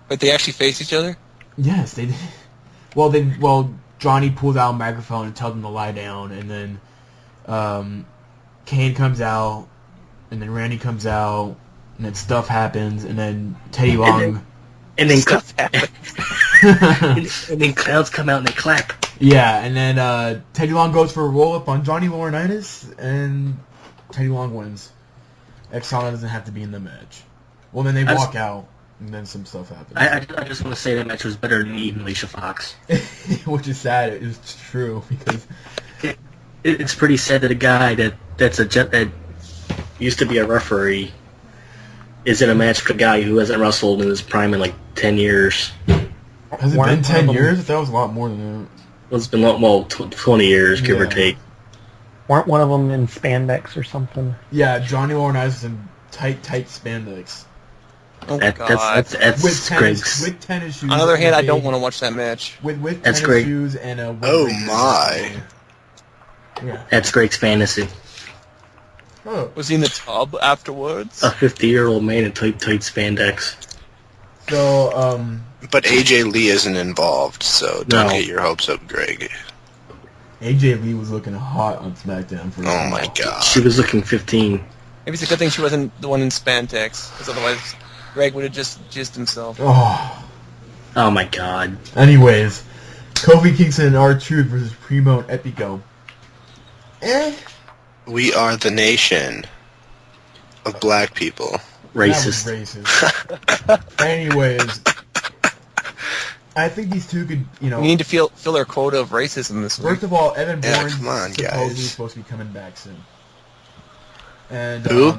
But they actually face each other? Yes, they did. Well, Johnny pulls out a microphone and tells him to lie down, and then Kane comes out, and then Randy comes out, and then stuff happens, and then Teddy Long... And then Stuff happens. and then crowds come out and they clap. Yeah, and then Teddy Long goes for a roll-up on Johnny Laurinaitis, and Teddy Long wins. Exana doesn't have to be in the match. Well, then they walk out, and then some stuff happens. I just want to say that match was better than even Alicia Fox. Which is sad. It's true, because... It's pretty sad that a guy that used to be a referee is in a match with a guy who hasn't wrestled in his prime in like 10 years. Has it been 10 years? That was a lot more than that. It's been 20 years, give or take. Weren't one of them in spandex or something? Yeah, Johnny Laurinaitis is in tight spandex. Oh, That's With Greg's. tennis shoes. On the other hand, I don't and want to watch that match. With That's tennis great. shoes and a... Oh my. Yeah. That's Greg's fantasy. Oh. Was he in the tub afterwards? A 50-year-old man in tight spandex. So, But AJ Lee isn't involved, so don't No. get your hopes up, Greg. AJ Lee was looking hot on SmackDown for a Oh while. my god. She was looking 15. Maybe it's a good thing she wasn't the one in spandex, because otherwise Greg would have just jizzed himself. Oh. Oh my god. Anyways, Kofi Kingston and R-Truth versus Primo and Epico. We are the nation of black people. Racist. That was racist. Anyways, I think these two could, We need to fill their quota of racism this week. First of all, Evan Yeah, Bourne's come on, supposedly guys. supposed to be coming back soon. And Who?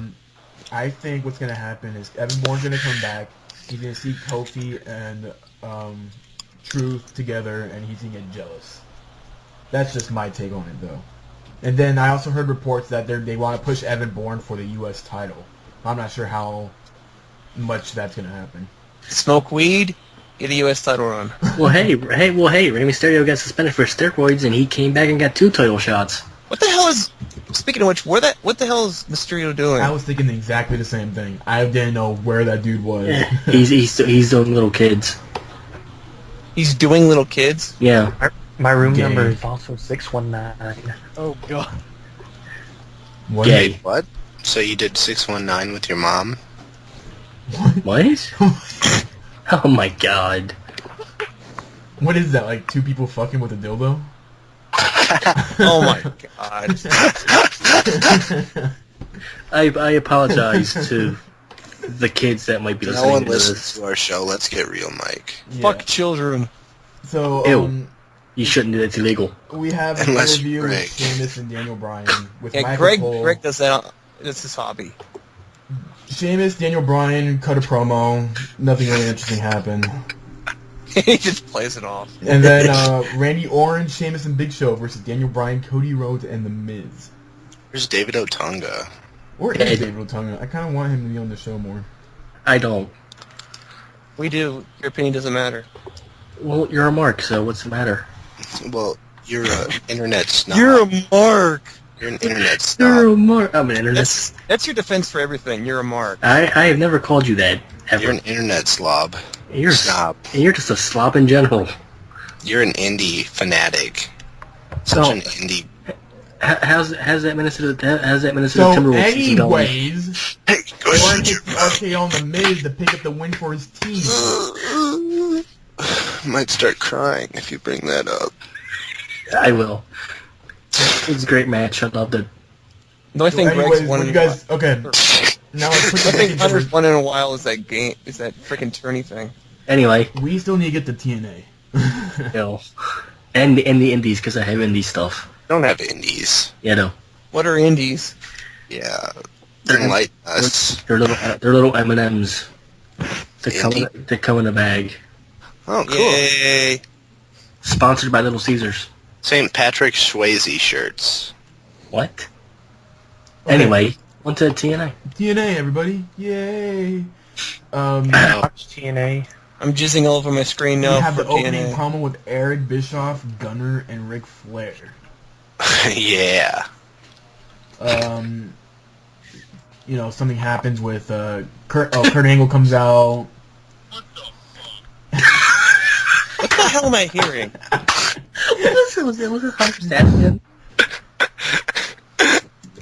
I think what's going to happen is Evan Bourne's going to come back. He's going to see Kofi and Truth together, and he's going to get jealous. That's just my take on it, though. And then I also heard reports that they want to push Evan Bourne for the U.S. title. I'm not sure how much that's going to happen. Smoke weed, get a U.S. title run. Well, hey, Rey Mysterio got suspended for steroids, and he came back and got 2 title shots. What the hell is... Speaking of which, what the hell is Mysterio doing? I was thinking exactly the same thing. I didn't know where that dude was. He's doing little kids. He's doing little kids? Yeah. My room Gay. number is also 619. Oh, God. What? Gay. What? So you did 619 with your mom? What? Oh my god. What is that, like 2 people fucking with a dildo? Oh, my God. I apologize to the kids that might be No listening one to listens this. to our show. Let's get real, Mike. Yeah. Fuck children. So, Ew. You shouldn't do that. It's illegal. we have an Unless interview you're with Greg. Sheamus and Daniel Bryan with Yeah, Michael Greg Cole. Greg does that. That's his hobby. Sheamus, Daniel Bryan cut a promo. Nothing really interesting happened. He just plays it off. And then Randy Orton, Sheamus, and Big Show versus Daniel Bryan, Cody Rhodes, and The Miz. Where's David Otunga? Where is Ed. David Otunga? I kind of want him to be on the show more. I don't. We do. Your opinion doesn't matter. Well, you're a mark, so what's the matter? Well, you're an internet snob. You're a mark. You're an internet You're snob. a mark. I'm an internet. That's your defense for everything. You're a mark. I have never called you that ever. You're an internet slob. You're snob. You're just a slob in general. You're an indie fanatic. So, Such an indie. how's that Minnesota So, Timberwolves season going? anyways, Hey, go Orton ahead. hits the RKO on The Miz to pick up the win for his team. Might start crying if you bring that up. I will. It was a great match. I loved it. The only So thing anyways, Greg's won what in you guys... Okay, now let's put the the thing thing Hunter's won in a while is that game. Is that freaking tourney thing? Anyway, We still need to get the TNA. you know, and the indies because I have indie stuff. Don't have indies. You know, What are indies? Yeah. They're- Enlighten us. they're little M&Ms Indie? that come in a bag. Oh, cool. Yay! Sponsored by Little Caesars. St. Patrick Swayze shirts. What? Okay. Anyway, on to TNA. TNA, everybody. Yay. Watch TNA. I'm jizzing all over my screen We now have for the opening TNA. promo with Eric Bischoff, Gunner, and Ric Flair. Yeah. Something happens with Kurt Angle comes out. What the hell am I hearing? Was it Hunter's dad again?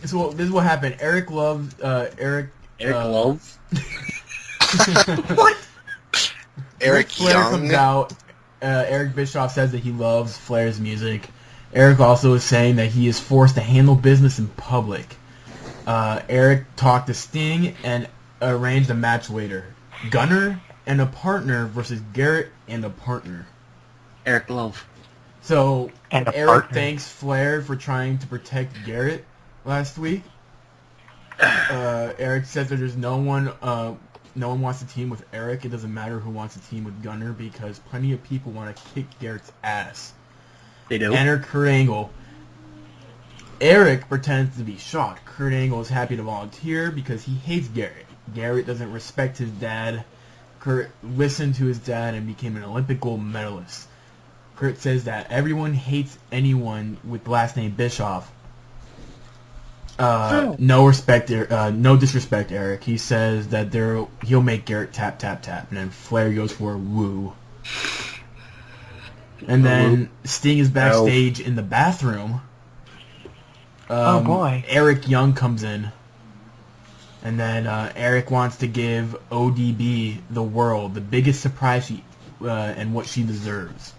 So this is what happened. Eric loves Eric. Eric Love? What? Eric Ric Flair Young. comes out. Eric Bischoff says that he loves Flair's music. Eric also is saying that he is forced to handle business in public. Eric talked to Sting and arranged a match later. Gunner and a partner versus Garrett and a partner. Eric Love. So And a Eric partner. thanks Flair for trying to protect Garrett last week. Eric says that there's no one wants to team with Eric. It doesn't matter who wants to team with Gunner because plenty of people want to kick Garrett's ass. They do. Enter Kurt Angle. Eric pretends to be shocked. Kurt Angle is happy to volunteer because he hates Garrett. Garrett doesn't respect his dad. Kurt listened to his dad and became an Olympic gold medalist. Kurt says that everyone hates anyone with the last name Bischoff, No disrespect, Eric. He says that he'll make Garrett tap, tap, tap, and then Flair goes for woo. And then Sting is backstage in the bathroom. Oh boy! Eric Young comes in, and then Eric wants to give ODB the world, the biggest surprise and what she deserves.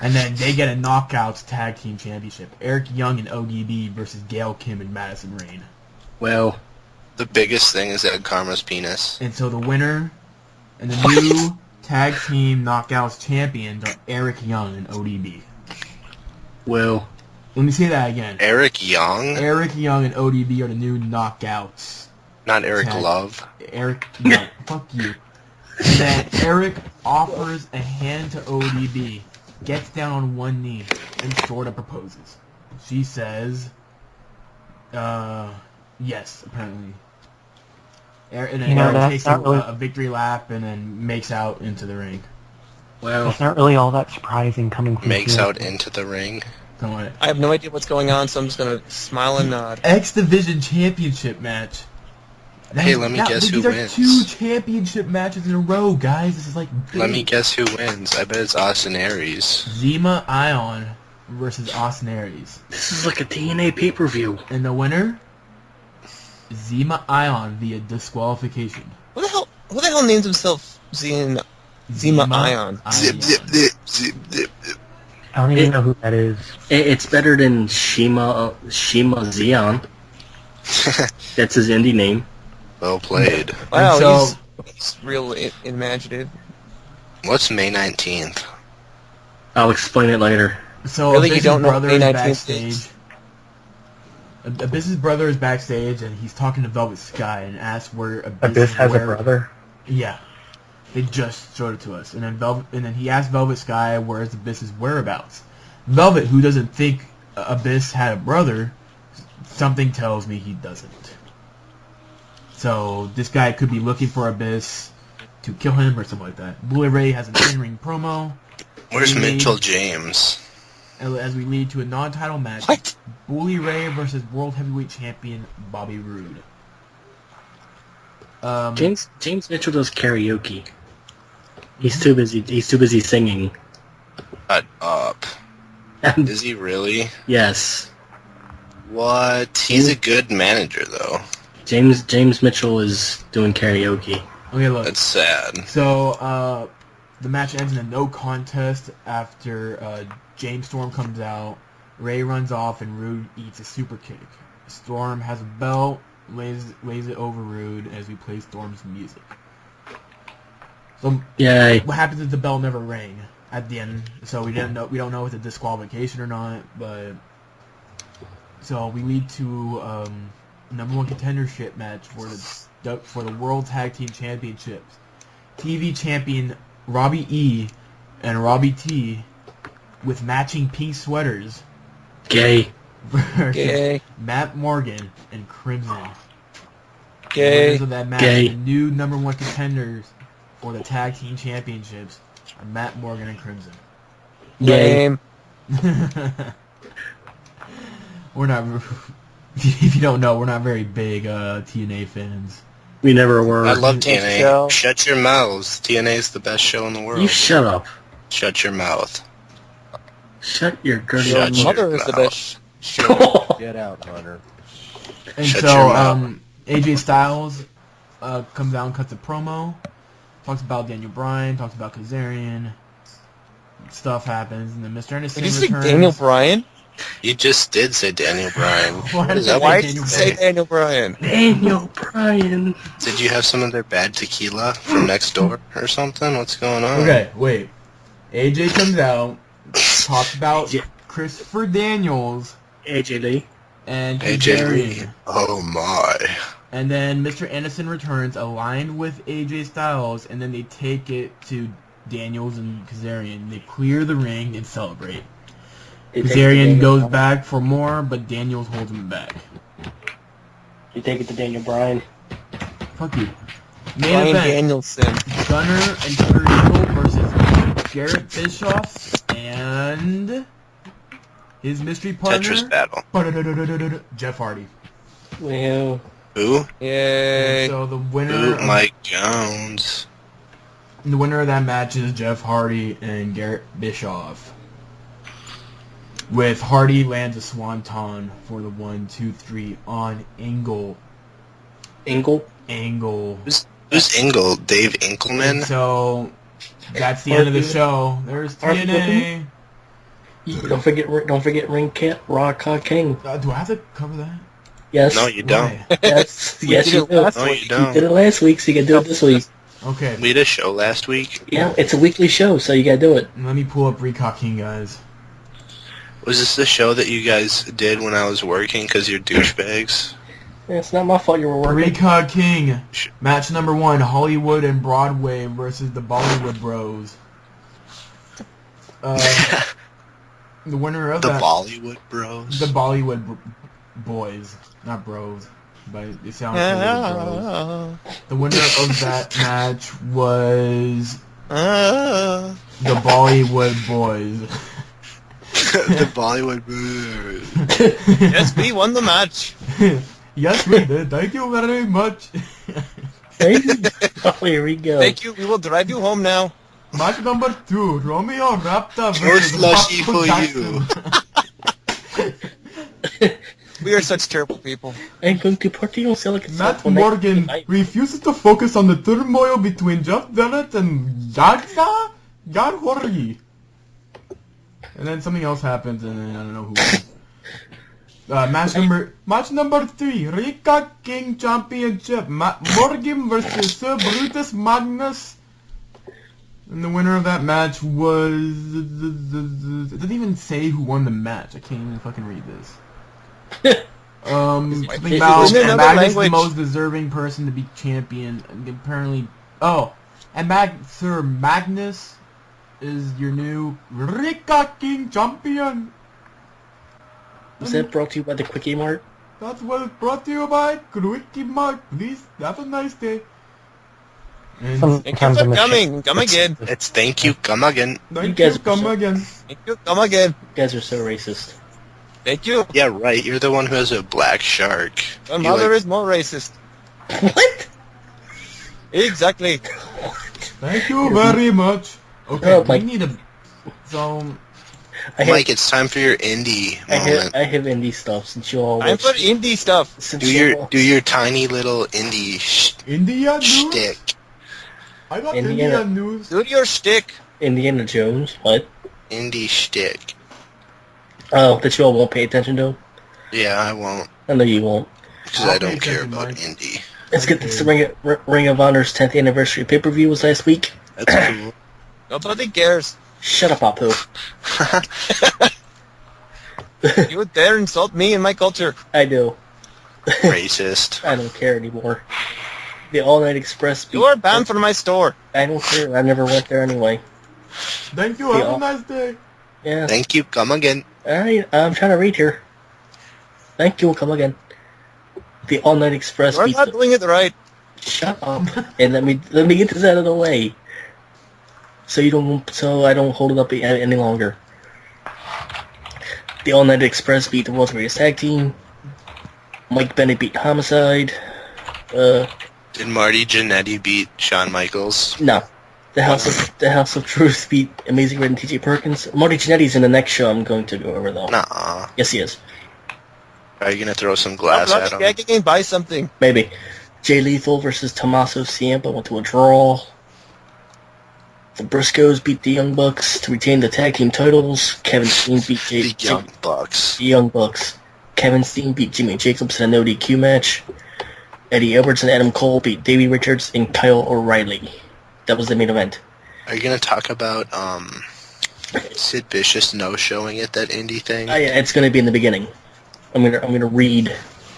And then they get a Knockouts Tag Team Championship. Eric Young and ODB versus Gail Kim and Madison Rayne. Well, The biggest thing is Ed Karma's penis. And so the winner and the new Tag Team Knockouts champions are Eric Young and ODB. well, Let me say that again. Eric Young? Eric Young and ODB are the new Knockouts. Not Eric Tag- Love. Eric, no, fuck you. And then Eric offers a hand to ODB, gets down on one knee, and sort of proposes. She says, yes, apparently. And then Eric takes a victory lap and then makes out into the ring. well, It's not really all that surprising coming from Makes here. out into the ring. Come on. I have no idea what's going on, so I'm just gonna smile and nod. X Division Championship match. Hey, let me guess who wins. These are 2 championship matches in a row, guys. This is like big. Let me guess who wins. I bet it's Austin Aries. Zima Ion versus Austin Aries. this is like a TNA pay-per-view. And the winner? Zima Ion via disqualification. Who the hell names himself Zima Ion? Zip, zip, zip, zip, zip, zip. I don't even know who that is. It's better than Shima Zion. That's his indie name. Well played. Wow, so- he's real imaginative. What's May 19th? I'll explain it later. So Really, you Abyss's don't know brother May is 19th backstage. is? Abyss's brother is backstage, and he's talking to Velvet Sky and asks where Abyss has a brother. Yeah, they just showed it to us, and then he asked Velvet Sky where's Abyss's whereabouts. Velvet, who doesn't think Abyss had a brother, something tells me he doesn't. So this guy could be looking for Abyss to kill him or something like that. Bully Ray has an in-ring promo. Where's We Mitchell need- James? As we lead to a non-title match. What? Bully Ray versus World Heavyweight Champion Bobby Roode. James Mitchell does karaoke. He's too busy. He's too busy singing. Shut up. Is he really? Yes, What? He's a good manager, though. James Mitchell is doing karaoke. Okay, look. That's sad. So, the match ends in a no contest after James Storm comes out. Ray runs off and Rude eats a super kick. Storm has a belt, lays it over Rude as we play Storm's music. So, Yay! what happens is the bell never rang at the end, so we don't know if it's a disqualification or not. But so we lead to number 1 contendership match for the World Tag Team Championships. TV champion Robbie E and Robbie T with matching pink sweaters Gay. versus Gay. Matt Morgan and Crimson. Gay. Winners of that match, Gay. the new number 1 contenders for the Tag Team Championships are Matt Morgan and Crimson. Game. We're not, if you don't know, we're not very big TNA fans. We never were. I love Show. TNA. Shut your mouths. TNA is the best show in the world. You shut up. Shut your mouth. Shut your dirty Shut Your mouth. mother is the best. Show. Get out, Hunter. And Shut so, your mouth. AJ Styles comes out and cuts a promo, talks about Daniel Bryan, talks about Kazarian. Stuff happens, and then Mr. Anderson Did you say returns. Daniel Bryan? You just did say Daniel Bryan. Why What is did up Why with did Daniel you you say today? Daniel Bryan? Daniel Bryan. Did you have some of their bad tequila from next door or something? What's going on? Okay, wait. AJ comes out, talks about AJ. Christopher Daniels AJ Lee. and AJ Lee. Kazarian. Oh my. And then Mr. Anderson returns, aligned with AJ Styles, and then they take it to Daniels and Kazarian. They clear the ring and celebrate. Kazarian goes back for more, but Daniels holds him back. You take it to Daniel Bryan. Fuck you. Main Bryan event. Danielson. Gunner and Kurt Angle versus Garrett Bischoff and his mystery partner, Tetris battle. Jeff Hardy. Well, Who? Yay. So the winner Ooh, of, Mike Jones. the winner of that match is Jeff Hardy and Garrett Bischoff. With Hardy lands a swanton for the 1, 2, 3 on Angle. Angle. Who's Engel? Dave Inkelman? So that's the end of the show. There's TNA. Don't forget Ring Cat Rock King. Do I have to cover that? Yes. No, you don't. Why? Yes, yes, you do. No, you You don't. did it last week, so you can do it this week. Okay, We had a show last week. Yeah, it's a weekly show, so you gotta do it. let me pull up Recon King, guys. Was this the show that you guys did when I was working because you're douchebags? Yeah, it's not my fault you were working. Recon King, match number 1, Hollywood and Broadway versus the Bollywood Bros. The winner of The that... Bollywood Bros? The Bollywood boys, not bros, but it sounds like bros. The winner of that match was the Bollywood boys. The Bollywood Bros. Yes, we won the match. Yes, we did. Thank you very much. Oh, here we go. Thank you. We will drive you home now. Match number 2, Romeo Raptor More versus slushy Michael for Jackson. We are such terrible people. I'm going to party on Silicon Matt Morgan refuses to focus on the turmoil between Jeff Jarrett and Gaga Garhori. And then something else happens, and then I don't know who. Match number 3, Rika King Championship. Matt Morgan versus Sir Brutus Magnus. And the winner of that match was... It doesn't even say who won the match. I can't even fucking read this. Something about Isn't it another Magnus is the language? most deserving person to be champion. And apparently... Oh! And Sir Magnus is your new Rika King champion. Was that brought to you by the Quickie Mart? That's what it's brought to you by Quickie Mart. Please, have a nice day. And Thank you Sometimes for I'm coming. Come again. It's thank you, come again. thank guys you, come are so- again. Thank you. Come again. You guys are so racist. Thank you. Yeah, right. You're the one who has a black shark. My You mother like- is more racist. What? Exactly. Thank you very much. Okay, Oh, we Mike. need a... So... Mike, it's time for your indie moment. I have indie stuff since you all I'm for indie stuff. since Do you all- your tiny little indie India news? shtick. I got Indiana. India news. Do your shtick. Indiana Jones. What? Indie shtick. Oh, that you all won't pay attention to? Yeah, I won't, I know you won't. because I'll I pay don't care attention, about Mike. indie. Let's get this Ring of Honor's 10th anniversary pay-per-view was last week. That's cool. Nobody cares. Shut up, Apu. You would dare insult me and my culture. I do. Racist. I don't care anymore. The All Night Express beat... You are banned from my store. I don't care. I never went there anyway. Thank you, have a nice day. Yeah. Thank you, come again. Alright, I'm trying to read here. Thank you, come again. The All Night Express You're beat... not doing it right. Shut up. And let me get this out of the way. So I don't hold it up any longer. The All Night Express beat the World's Greatest Tag Team. Mike Bennett beat Homicide. Did Marty Jannetty beat Shawn Michaels? No. The House of Truth beat Amazing Red and TJ Perkins. Marty Jannetty's in the next show I'm going to go over though. Nuh-uh. Yes, he is. Are you gonna throw some I'm glass not at him? gagging and buy something. Maybe. Jay Lethal versus Tommaso Ciampa went to a draw. The Briscoes beat the Young Bucks to retain the tag team titles. Kevin Steen beat The Young Bucks. The Young Bucks. Kevin Steen beat Jimmy Jacobs in a no DQ match. Eddie Edwards and Adam Cole beat Davey Richards and Kyle O'Reilly. That was the main event. Are you gonna talk about Sid Vicious no-showing at that indie thing? Yeah, it's going to be in the beginning. I'm gonna read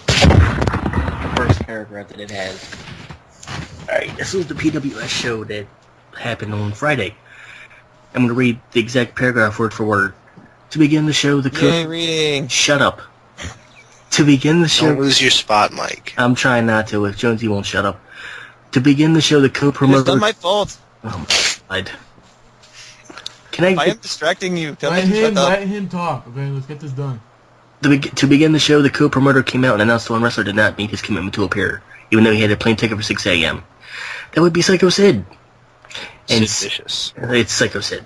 the first paragraph that it has. Alright, this was the PWS show that happened on Friday. I'm gonna read the exact paragraph word for word. To begin the show, the Yay, reading. Shut up. To begin the show... Don't lose your spot, Mike. I'm trying not to. If Jonesy won't shut up. To begin the show, the It's co-promoter... not my fault. Oh my god. Can I... I am distracting you. Tell me Let to shut up. him talk. Okay, let's get this done. To begin the show, the co-promoter came out and announced one wrestler did not meet his commitment to appear, even though he had a plane ticket for 6 a.m. That would be Psycho Sid. And Sid Vicious. It's Psycho Sid.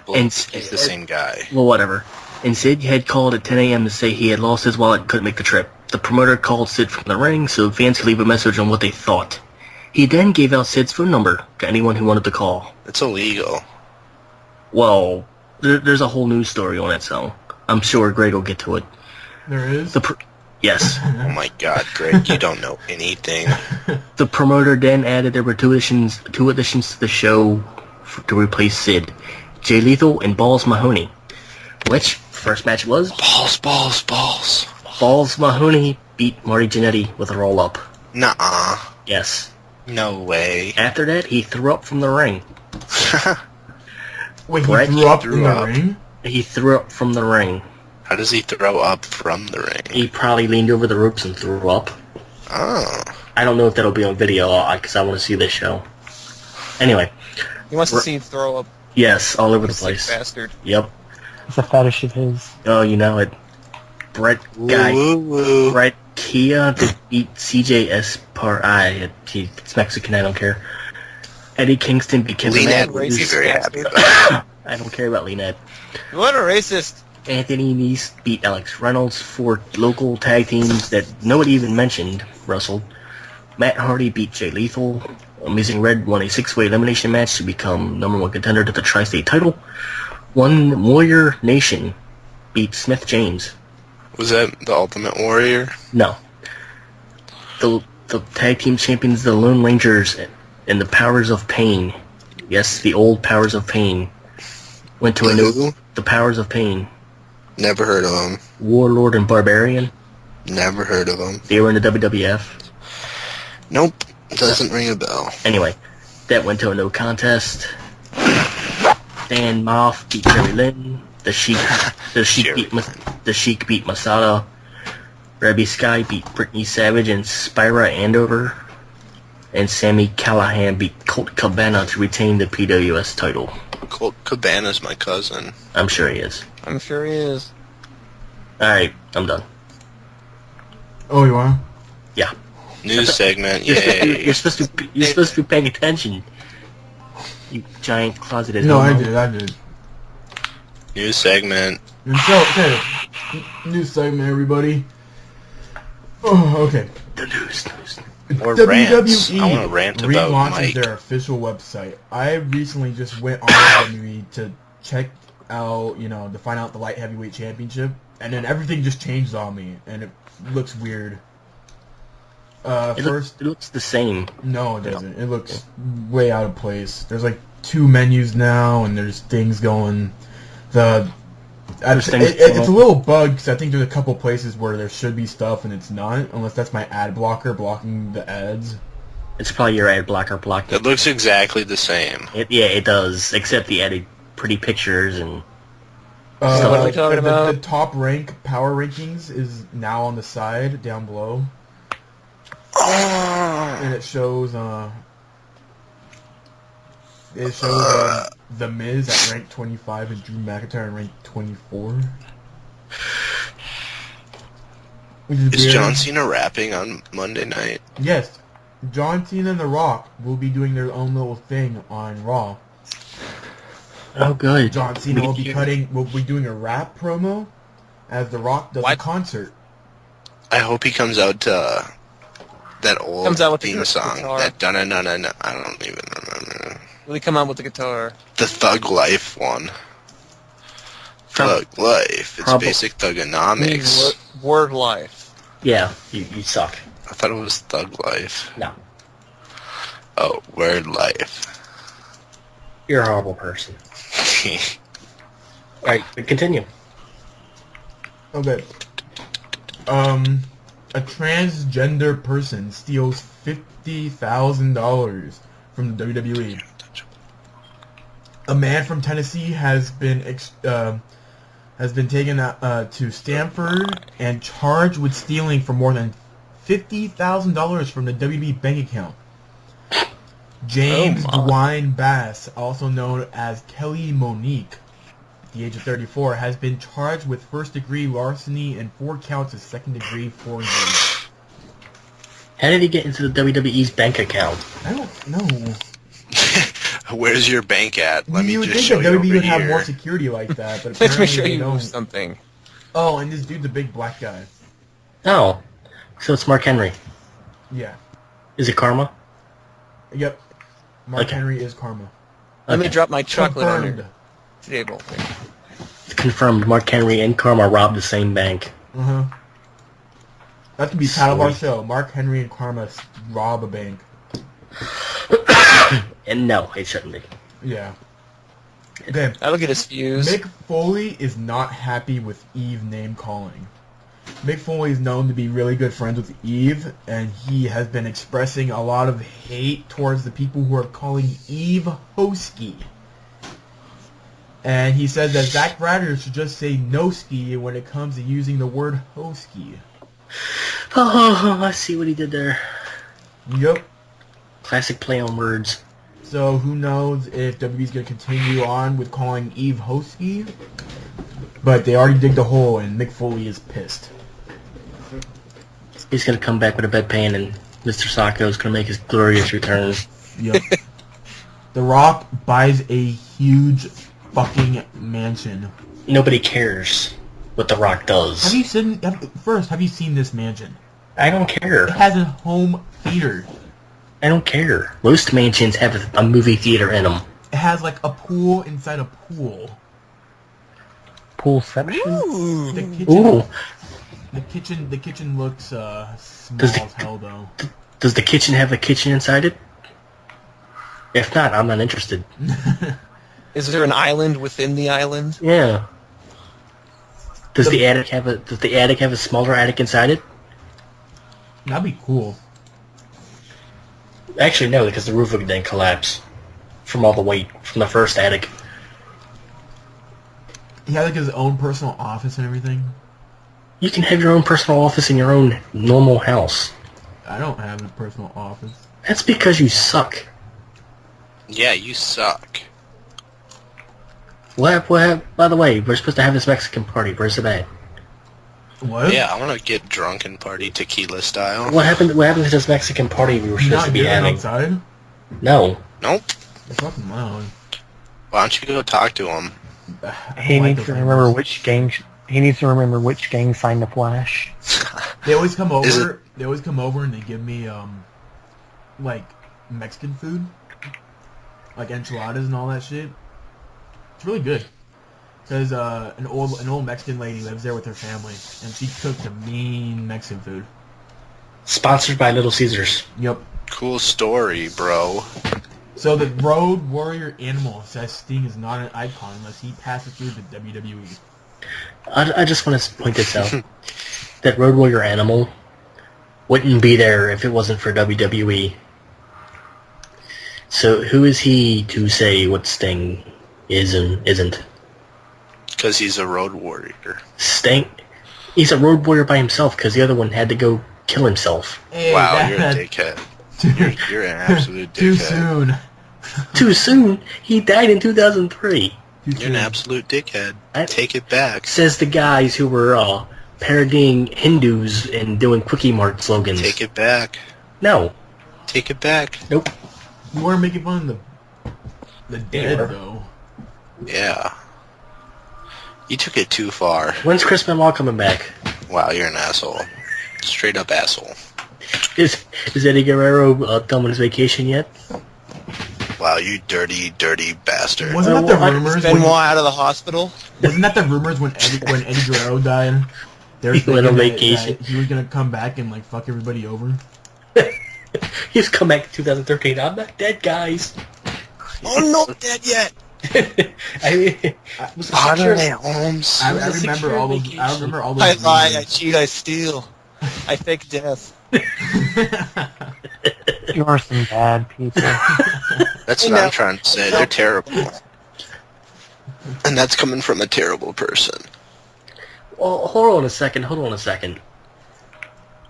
Well, And he's the same guy. Well, whatever. And Sid had called at 10 a.m. to say he had lost his wallet and couldn't make the trip. The promoter called Sid from the ring so fans could leave a message on what they thought. He then gave out Sid's phone number to anyone who wanted to call. It's illegal. Well, there's a whole news story on it, so I'm sure Greg will get to it. There is? Yes. Oh my God, Greg, you don't know anything. The promoter then added there were two additions to the show to replace Sid. Jay Lethal and Balls Mahoney. Which, first match was? Balls. Balls Mahoney beat Marty Jannetty with a roll-up. Nuh-uh. Yes. No way. After that, he threw up from the ring. Wait, Brett, he threw up threw in the up. ring? He threw up from the ring. How does he throw up from the ring? He probably leaned over the ropes and threw up. Oh. I don't know if that'll be on video, because I want to see this show. Anyway. He wants to see him throw up. Yes, all over the Sick place. bastard. Yep. It's a fetish of his. Oh, you know it. Brett Woo. Brett Kia to beat CJ Esparza. It's Mexican, I don't care. Eddie Kingston beat Kevin Lynette would be Racist very bastard. happy about that. I don't care about Lynette. What a racist. Anthony Nese beat Alex Reynolds for local tag teams that nobody even mentioned wrestled. Matt Hardy beat Jay Lethal. Amazing Red won a 6-way elimination match to become #1 contender to the Tri-State title. One Warrior Nation beat Smith James. Was that the Ultimate Warrior? No. The tag team champions, the Lone Rangers and the Powers of Pain. Yes, the old Powers of Pain. Went to a new... The Powers of Pain. Never heard of him. Warlord and Barbarian. Never heard of him. They were in the WWF. Nope. Doesn't ring a bell. Anyway, that went to a no contest. Dan Moff beat Jerry Lynn. The Sheik beat Masada. Rebby Sky beat Brittany Savage and Spyra Andover. And Sammy Callahan beat Colt Cabana to retain the PWS title. Colt Cabana's my cousin. I'm sure he is. I'm sure he is. Alright, I'm done. Oh, you are? Yeah. News segment, You're yay. supposed to be paying attention. You giant closeted No, I homo. did. News segment. And so, okay. New segment, everybody. Oh, okay. The news. Or rants. WWE I want to rant about relaunches Mike. their official website. I recently just went on WWE to check out, to find out the light heavyweight championship, and then everything just changed on me, and it looks weird. It looks the same. No, it doesn't. It looks way out of place. There's like 2 menus now, and there's things going. It's a little bugged because I think there's a couple places where there should be stuff and it's not, unless that's my ad blocker blocking the ads. It's probably your ad blocker blocking. It looks exactly the same. It does, except the added pretty pictures and... So what are we talking about? The top rank power rankings is now on the side down below. And it shows The Miz at rank 25 and Drew McIntyre at rank 24. Is John Cena rapping on Monday night? Yes. John Cena and The Rock will be doing their own little thing on Raw. Oh, good. John Cena will be doing a rap promo as The Rock does a concert. I hope he comes out to that old theme song. Guitar. That dun-dun-dun-dun-dun. I don't even remember. Will he come out with the guitar? The Thug Life one. Thug Life. It's basic thugonomics. Word life. Yeah, you suck. I thought it was Thug Life. No. Oh, Word Life. You're a horrible person. Alright, continue. Okay. A transgender person steals $50,000 from the WWE. A man from Tennessee has been taken to Stanford and charged with stealing for more than $50,000 from the WWE bank account. James Dwayne Bass, also known as Kelly Monique, at the age of 34, has been charged with first-degree larceny and 4 counts of second-degree forgery. How did he get into the WWE's bank account? I don't know. Where's your bank at? Let You me would just think show that you WWE over would have here. more security like that, but Let me apparently show they you don't. something. Oh, and this dude's a big black guy. Oh, so it's Mark Henry. Yeah. Is it Kharma? Yep. Mark Okay. Henry is Kharma. Let me drop my chocolate on Confirmed. your table. It's confirmed. Mark Henry and Kharma robbed the same bank. Uh-huh. That could be the title of our Sweet. show. Mark Henry and Kharma rob a bank. And no, it shouldn't be. Yeah. Okay. That'll get us views. Mick Foley is not happy with Eve name-calling. Mick Foley is known to be really good friends with Eve, and he has been expressing a lot of hate towards the people who are calling Eve Hosky. And he said that Zack Ryder should just say no-ski when it comes to using the word Hosky. Oh, I see what he did there. Yup. Classic play on words. So who knows if WWE's going to continue on with calling Eve Hosky. But they already digged a hole, and Mick Foley is pissed. He's gonna come back with a bedpan, and Mr. Sacco's gonna make his glorious return. Yep. The Rock buys a huge fucking mansion. Nobody cares what The Rock does. Have you seen this mansion? I don't care. It has a home theater. I don't care. Most mansions have a movie theater in them. It has like a pool inside a pool. Poolception? The kitchen, Ooh. the kitchen looks small Does the- as hell though. Does the kitchen have a kitchen inside it? If not, I'm not interested. Is there an island within the island? Yeah. Does the attic have a smaller attic inside it? That'd be cool. Actually, no, because the roof would then collapse from all the weight from the first attic. He had like his own personal office and everything. You can have your own personal office in your own normal house. I don't have a personal office. That's because you suck. Yeah, you suck. What? By the way, we're supposed to have this Mexican party. Where's it at? What? Yeah, I want to get drunk and party tequila style. What happened to this Mexican party we were You supposed not to be doing it having? outside? No. Nope. It's fucking loud. Why don't you go talk to him? He needs to remember which gang. He needs to remember which gang signed the Flash. They always come Is it- over. They always come over and they give me like Mexican food, like enchiladas and all that shit. It's really good. Cause an old Mexican lady lives there with her family, and she cooks a mean Mexican food. Sponsored by Little Caesars. Yep. Cool story, bro. So the Road Warrior Animal says Sting is not an icon unless he passes through the WWE. I just want to point this out. That Road Warrior Animal wouldn't be there if it wasn't for WWE. So who is he to say what Sting is and isn't? Because he's a road warrior. Sting, he's a road warrior by himself because the other one had to go kill himself. Hey, Wow, you're a dickhead. You're an absolute Too dickhead. soon. Too soon. He died in 2003. Too You're soon. an absolute dickhead. I- Take it back. Says the guys who were parodying Hindus and doing Quickie Mart slogans. Take it back. No. Take it back. Nope. You weren't making fun of the dead were. though. Yeah. You took it too far. When's Chris Benoit coming back? Wow, you're an asshole. Straight up asshole. Is Eddie Guerrero done with his vacation yet? Wow, you dirty, dirty bastard. Wasn't that the What? rumors? Benoit When, out of the hospital? wasn't that the rumors when Eddie Guerrero died? They were He went thinking on that vacation. he was gonna come back and like fuck everybody over. He's come back in 2013. I'm not dead, guys. Oh, not dead yet! I mean, it was a secure- Holmes? I was a remember secure all those. vacation. I remember all those. I lie, I rumors. cheat, I steal. I fake death. You are some bad people. That's You what know. I'm trying to say. They're terrible. And that's coming from a terrible person. Well, hold on a second.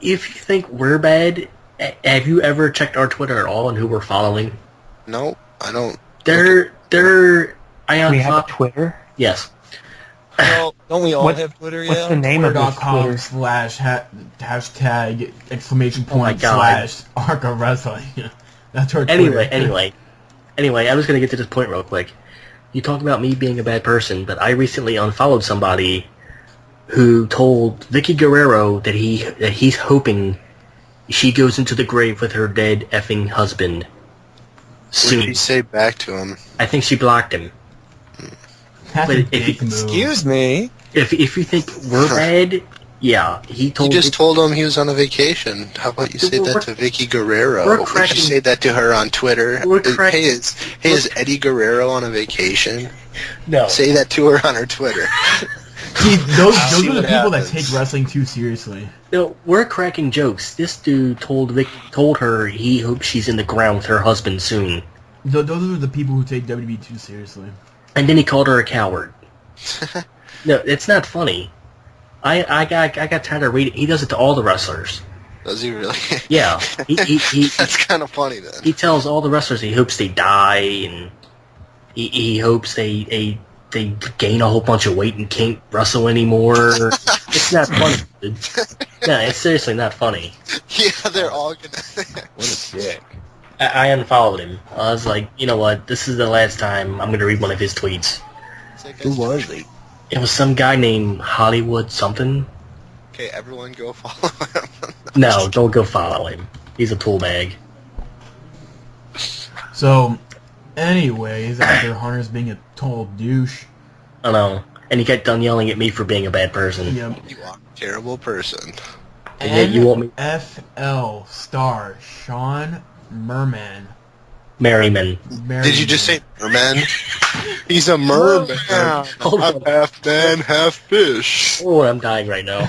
If you think we're bad, have you ever checked our Twitter at all and who we're following? No, I don't. They're Ion We have a Fox. Twitter. Yes. No, don't we all What- have Twitter? What's Yeah. the name of this Twitter.com Twitter? slash hashtag exclamation Oh my point God. slash Arca Wrestling. That's our Twitter. Anyway, I was gonna get to this point real quick. You talk about me being a bad person, but I recently unfollowed somebody who told Vicky Guerrero that he's hoping she goes into the grave with her dead effing husband What soon. did he say back to him? I think she blocked him. That's But a if dick you- move. Excuse me. If you think we're bad, yeah, he You told. just told him he was on a vacation. How about you say that to Vicky Guerrero? we're Would cracking- you say that to her on Twitter? We're cracking- Is Eddie Guerrero on a vacation? no. Say that to her on her Twitter. See, those see are the what people that happens. take wrestling too seriously. No, we're cracking jokes. This dude told her he hopes she's in the ground with her husband soon, Those are the people who take WWE too seriously. and then he called her a coward. No, it's not funny. I got tired of reading. He does it to all the wrestlers. Does he really? Yeah, he That's kind of funny then. he tells all the wrestlers he hopes they die, and he hopes they gain a whole bunch of weight and can't wrestle anymore. It's not funny, dude. No, it's seriously not funny. Yeah, they're all gonna. What a dick. I unfollowed him. I was like, you know what? This is the last time I'm going to read one of his tweets. Who was he? It was some guy named Hollywood something. Okay, everyone go follow him. No, don't go follow him. He's a tool bag. So, anyways, after Hunter's being a total douche, I know. And he got done yelling at me for being a bad person. yep. You are a terrible person. And yet you want me... NFL star Sean Merman. Merriman. Did you just say merman? He's a merman. Hold I'm on. half man, half fish. Oh, I'm dying right now.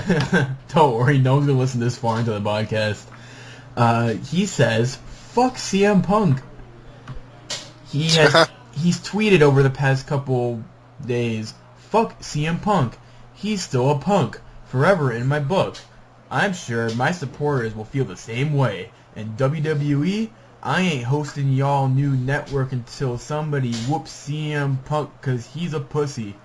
Don't worry, no one's gonna listen this far into the podcast. He says, "Fuck CM Punk." He's tweeted over the past couple days, "Fuck CM Punk. He's still a punk. Forever in my book. I'm sure my supporters will feel the same way. And WWE, I ain't hosting y'all new network until somebody whoops CM Punk cause he's a pussy."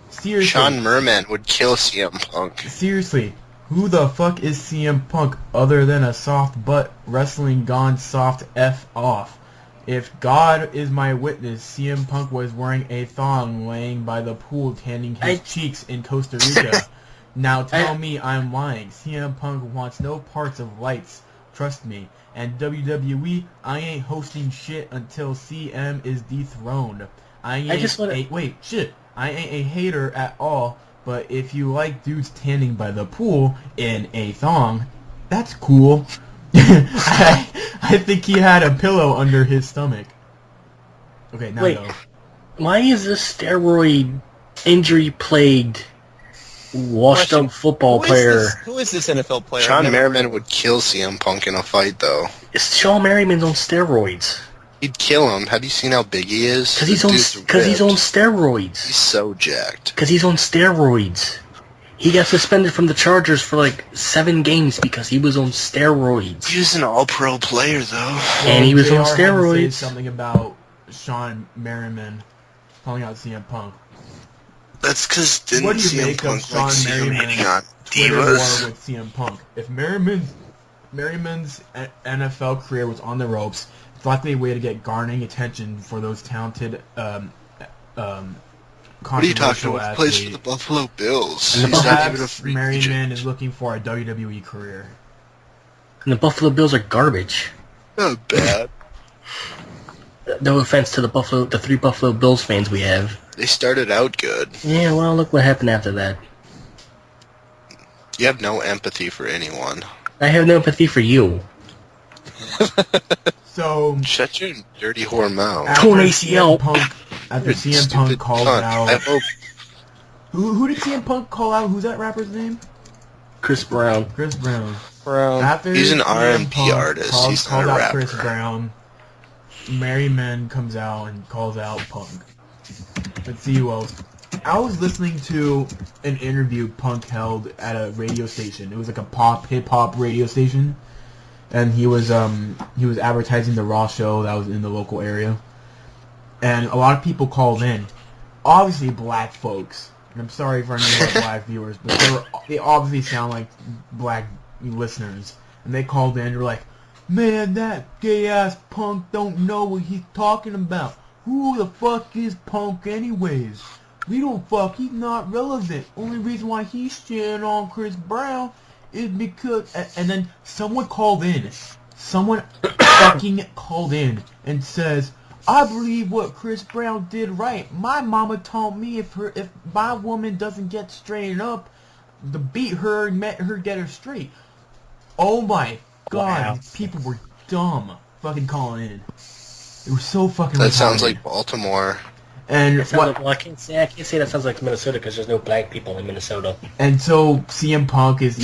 Seriously. Sean Merman would kill CM Punk. Seriously, who the fuck is CM Punk other than a soft butt wrestling gone soft F off? If God is my witness, CM Punk was wearing a thong laying by the pool tanning his cheeks in Costa Rica. Now tell me I'm lying. CM Punk wants no parts of lights. Trust me. And WWE, I ain't hosting shit until CM is dethroned. I ain't I ain't a hater at all, but if you like dudes tanning by the pool in a thong, that's cool. I think he had a pillow under his stomach. Okay, now Wait. go. Why is this steroid injury-plagued, washed-up football player... Who is this NFL player? Sean I've never heard Merriman of. would kill CM Punk in a fight, though. Shawn Merriman's on steroids. He'd kill him. Have you seen how big he is? Because he's on He's steroids. so jacked. Because he's on steroids. He got suspended from the Chargers for like 7 games because he was on steroids. He was an all-pro player, though. And he was JR on had to say steroids. something about Sean Merriman calling out CM Punk. That's because didn't What do you CM make of Punk Sean like see him Merriman hitting on Twitter war divas? with CM Punk? If Merriman's NFL career was on the ropes, it's likely a way to get garnering attention for those talented What are you talking about? He plays for the Buffalo Bills. He's not even a Perhaps free Merriman agent. is looking for a WWE career. And the Buffalo Bills are garbage. Not bad. No offense to the 3 Buffalo Bills fans we have. They started out good. Yeah, well, look what happened after that. You have no empathy for anyone. I have no empathy for you. So Shut your dirty whore mouth. after Torn CM ACL. Punk, after You're a CM Punk stupid calls cunt. out, I hope who did CM Punk call out? Who's that rapper's name? Chris Brown. Chris Brown. Brown. After He's an CM R&B Punk artist. Calls, He's not called a out rapper. Chris Brown. Merriman comes out and calls out Punk. Let's see who else. I was listening to an interview Punk held at a radio station. It was like a hip hop radio station, and he was advertising the Raw show that was in the local area, and a lot of people called in. Obviously, black folks, And I'm sorry for any of our black viewers, but they obviously sound like black listeners. And they called in and were like, man, that gay-ass punk don't know what he's talking about. Who the fuck is Punk anyways? We don't fuck, he's not relevant. Only reason why he's cheering on Chris Brown is because... And then someone called in. Someone fucking called in and says, I believe what Chris Brown did right. My mama told me if my woman doesn't get straightened up, to beat her and get her straight. Oh my god, Wow. these people were dumb fucking calling in. They were so fucking That retarded. sounds like Baltimore. And That sounds like, well, I can't say that sounds like Minnesota because there's no black people in Minnesota. And so CM Punk is,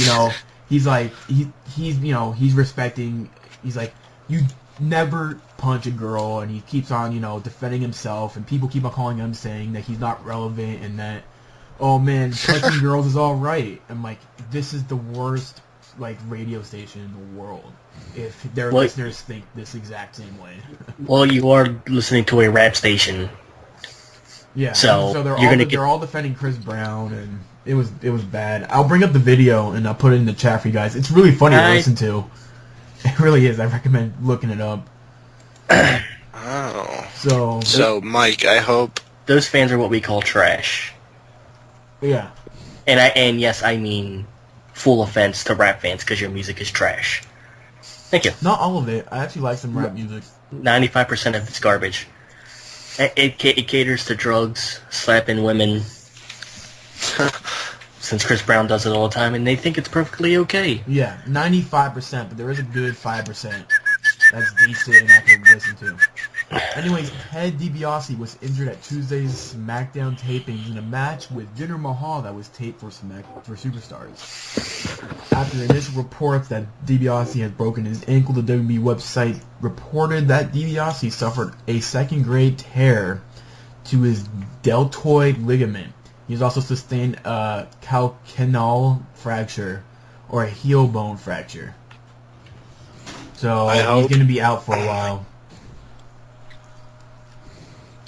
he's like, he's respecting, he's like, you never punch a girl, and he keeps on, defending himself, and people keep on calling him saying that he's not relevant, and that, oh man, punching girls is alright. I'm like, this is the worst, radio station in the world, if their listeners think this exact same way. Well, you are listening to a rap station. Yeah, so they're all defending Chris Brown, and it was bad. I'll bring up the video and I'll put it in the chat for you guys. It's really funny to listen to. It really is. I recommend looking it up. Oh. So Mike, I hope those fans are what we call trash. Yeah. And yes, I mean full offense to rap fans because your music is trash. Thank you. Not all of it. I actually like some rap music. 95% of it's garbage. It caters to drugs, slapping women, since Chris Brown does it all the time, and they think it's perfectly okay. Yeah, 95%, but there is a good 5% that's decent and I can listen to. Anyways, Ted DiBiase was injured at Tuesday's SmackDown tapings in a match with Jinder Mahal that was taped for Superstars. After the initial reports that DiBiase had broken his ankle, the WWE website reported that DiBiase suffered a second-grade tear to his deltoid ligament. He's also sustained a calcaneal fracture, or a heel bone fracture. So he's going to be out for a while.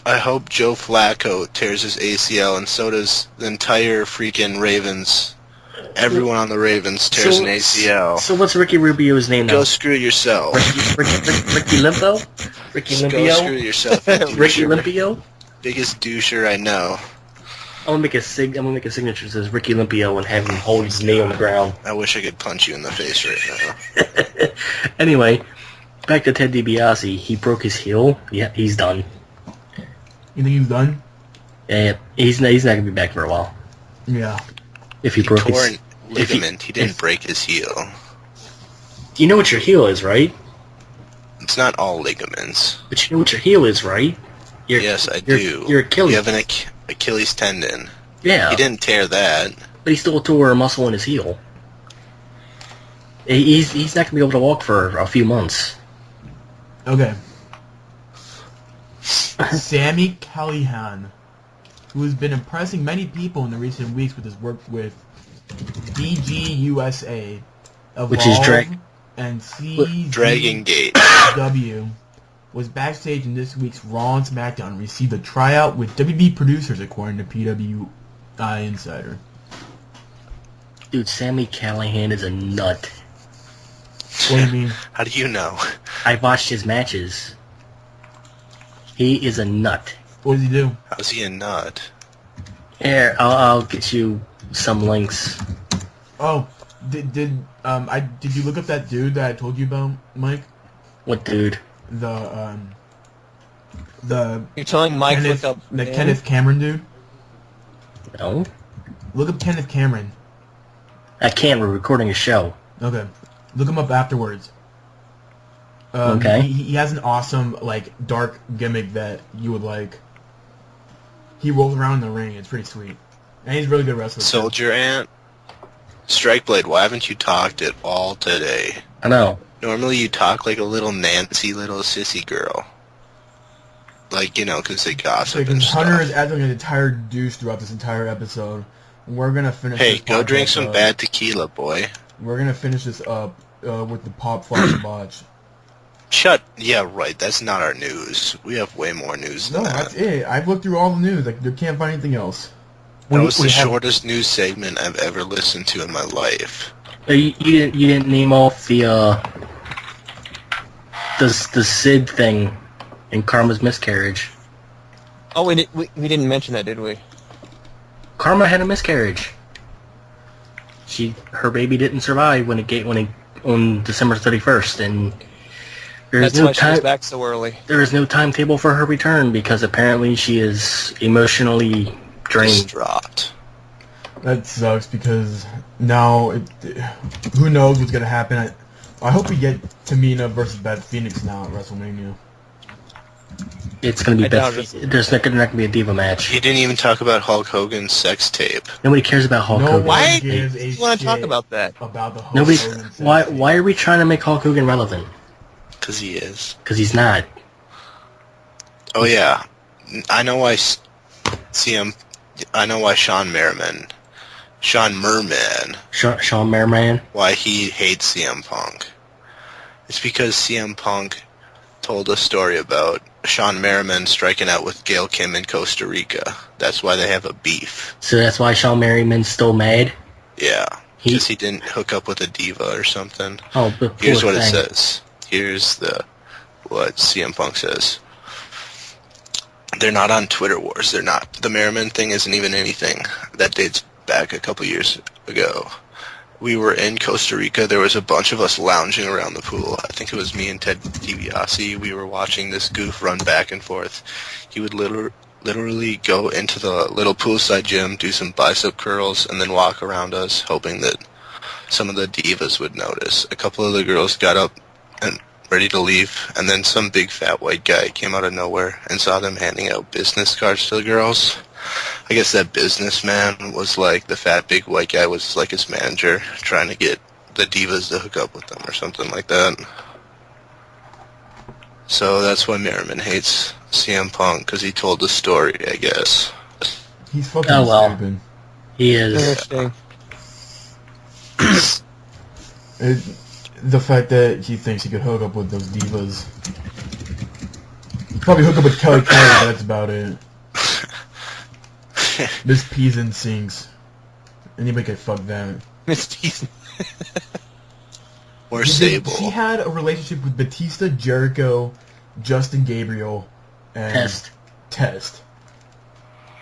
I hope Joe Flacco tears his ACL, and so does the entire freaking Ravens. Everyone on the Ravens tears an ACL. So what's Ricky Rubio's name now? Go screw yourself. Ricky Limpo? Ricky Limpio? Go screw yourself. Ricky Limpio? Biggest doucher I know. I'm gonna make a signature that says Ricky Limpio and have him hold his knee on the ground. I wish I could punch you in the face right now. Anyway, back to Ted DiBiase. He broke his heel. Yeah, he's done. You think he's done? Yeah, he's not gonna be back for a while. Yeah. If he broke tore his an ligament, he didn't break his heel. You know what your heel is, right? It's not all ligaments. But you know what your heel is, right? Yes, I do. Your Achilles. You have an Achilles tendon. Yeah. He didn't tear that. But he still tore a muscle in his heel. He's not gonna be able to walk for a few months. Okay. Sami Callihan, who has been impressing many people in the recent weeks with his work with DGUSA, which is and Dragon Gate. CZW, was backstage in this week's Raw and SmackDown and received a tryout with WB producers, according to PWI Insider. Dude, Sami Callihan is a nut. What do you mean? How do you know? I watched his matches. He is a nut. What does he do? How's he a nut? Here, I'll get you some links. Oh, did you look up that dude that I told you about, Mike? What dude? The You're telling Mike Kenneth, look up the Kenneth Cameron dude? No. Look up Kenneth Cameron. I can't. We're recording a show. Okay. Look him up afterwards. Okay. He has an awesome, dark gimmick that you would like. He rolls around in the ring. It's pretty sweet. And he's a really good wrestler. Soldier Ant? Strikeblade, why haven't you talked at all today? I know. Normally you talk like a little Nancy, little sissy girl. Because they gossip and stuff. Hunter is acting like an entire douche throughout this entire episode. We're going to finish Hey, this go drink podcast some up. bad tequila, boy. We're going to finish this up with the Pop Flash Botch. Yeah, right, that's not our news. We have way more news than No, that. that's it. I've looked through all the news. There can't find anything else. That was the shortest news segment I've ever listened to in my life. You didn't name off the Sid thing in Karma's miscarriage. Oh, we didn't mention that, did we? Karma had a miscarriage. Her baby didn't survive when it on December 31st, and that's why she was back so early. There is no timetable for her return because apparently she is emotionally drained. Distraught. That sucks because now who knows what's gonna happen. I hope we get Tamina versus Beth Phoenix now at WrestleMania. It's going to be Beth. There's not going to be a Diva match. He didn't even talk about Hulk Hogan's sex tape. Nobody cares about Hulk Hogan. Why do you want to talk about that? About the Hulk Nobody. Hogan sex Why? tape. Why are we trying to make Hulk Hogan relevant? Because he is. Because he's not. Oh yeah, I know why. I know why Sean Merriman, why he hates CM Punk. It's because CM Punk told a story about Sean Merriman striking out with Gail Kim in Costa Rica. That's why they have a beef. So that's why Sean Merriman's still mad? Yeah. Because he didn't hook up with a diva or something. Oh, but here's what it says. Here's what CM Punk says. They're not on Twitter wars. They're not. The Merriman thing isn't even anything. That dates back a couple years ago. We were in Costa Rica. There was a bunch of us lounging around the pool. I think it was me and Ted DiBiase. We were watching this goof run back and forth. He would literally go into the little poolside gym, do some bicep curls, and then walk around us, hoping that some of the divas would notice. A couple of the girls got up and ready to leave, and then some big fat white guy came out of nowhere and saw them handing out business cards to the girls. I guess that businessman was like, the fat big white guy was like his manager, trying to get the divas to hook up with them or something like that. So that's why Merriman hates CM Punk, because he told the story, I guess. He's fucking stupid. He is. Interesting. The fact that he thinks he could hook up with those divas. He'd probably hook up with Kelly Kelly, but that's about it. Miss Peas and Sings. Anybody could fuck that. Miss Peas. Or Sable. She had a relationship with Batista, Jericho, Justin Gabriel, and Test.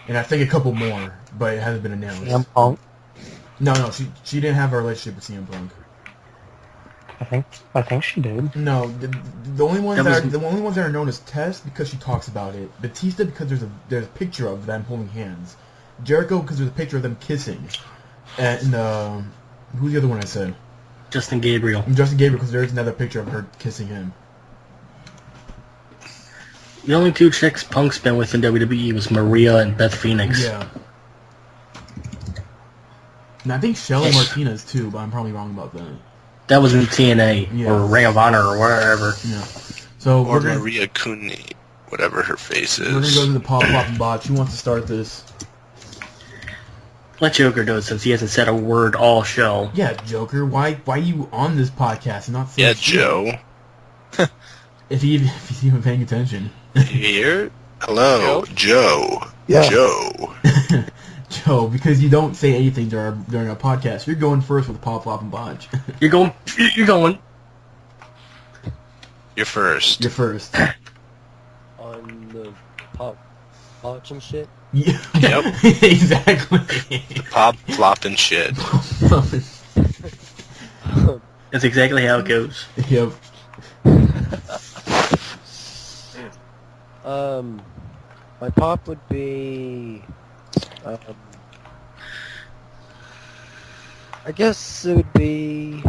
And I think a couple more, but it hasn't been announced. CM Punk. No, she didn't have a relationship with CM Punk. I think she did. No, the only ones that are known as Test because she talks about it. Batista because there's a picture of them holding hands. Jericho because there's a picture of them kissing. And who's the other one I said? Justin Gabriel. Justin Gabriel because there's another picture of her kissing him. The only two chicks Punk's been with in WWE was Maria and Beth Phoenix. Yeah. And I think Shelly Martinez too, but I'm probably wrong about that. That was in TNA or Ring of Honor or wherever. Yeah. So or Maria Cooney, whatever her face is. We're gonna go to the pop and botch. Who wants to start this? Let Joker do it since he hasn't said a word all show. Yeah, Joker. Why are you on this podcast and not saying Yeah, Joe. if he's even paying attention. You here? Hello, Joe. Yeah. Joe. Joe, because you don't say anything during our podcast. You're going first with Pop, Flop, and Botch. You're going. You're first. You're first. On the pop, botch and shit. Yeah. Yep. Exactly. Pop, flop, and shit. That's exactly how it goes. Yep. My pop would be, I guess it would be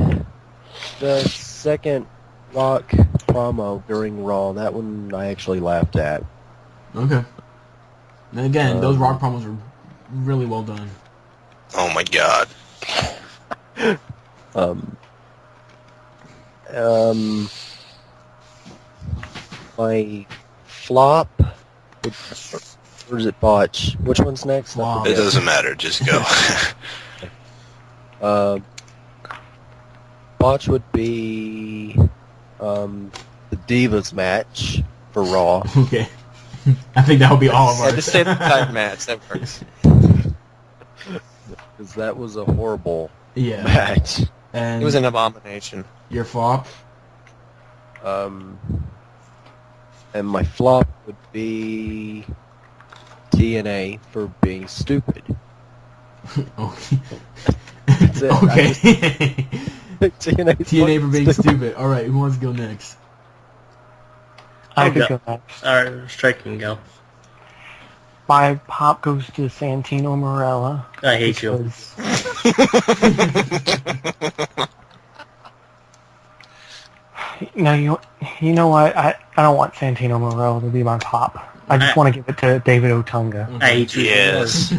the second Rock promo during Raw. That one I actually laughed at. Okay. And again, those Rock promos are really well done. Oh my god. My flop would, or is it botch? Which one's next? Flop. It doesn't matter, just go. Botch would be the Divas match for Raw. Okay. I think that will be all of ours. Yeah, just say the tag match. That works. Because that was a horrible Yeah. match. And It was an abomination. your flop? And my flop would be TNA for being stupid. Okay. That's it. Okay. TNA TNA for being stupid. All right, who wants to go next? I I'll could go. go next. Alright, Strike can go. My pop goes to Santino Marella. I hate you. because- No, you know what? I don't want Santino Marella to be my pop. I just want to give it to David Otunga I hate you. Yes.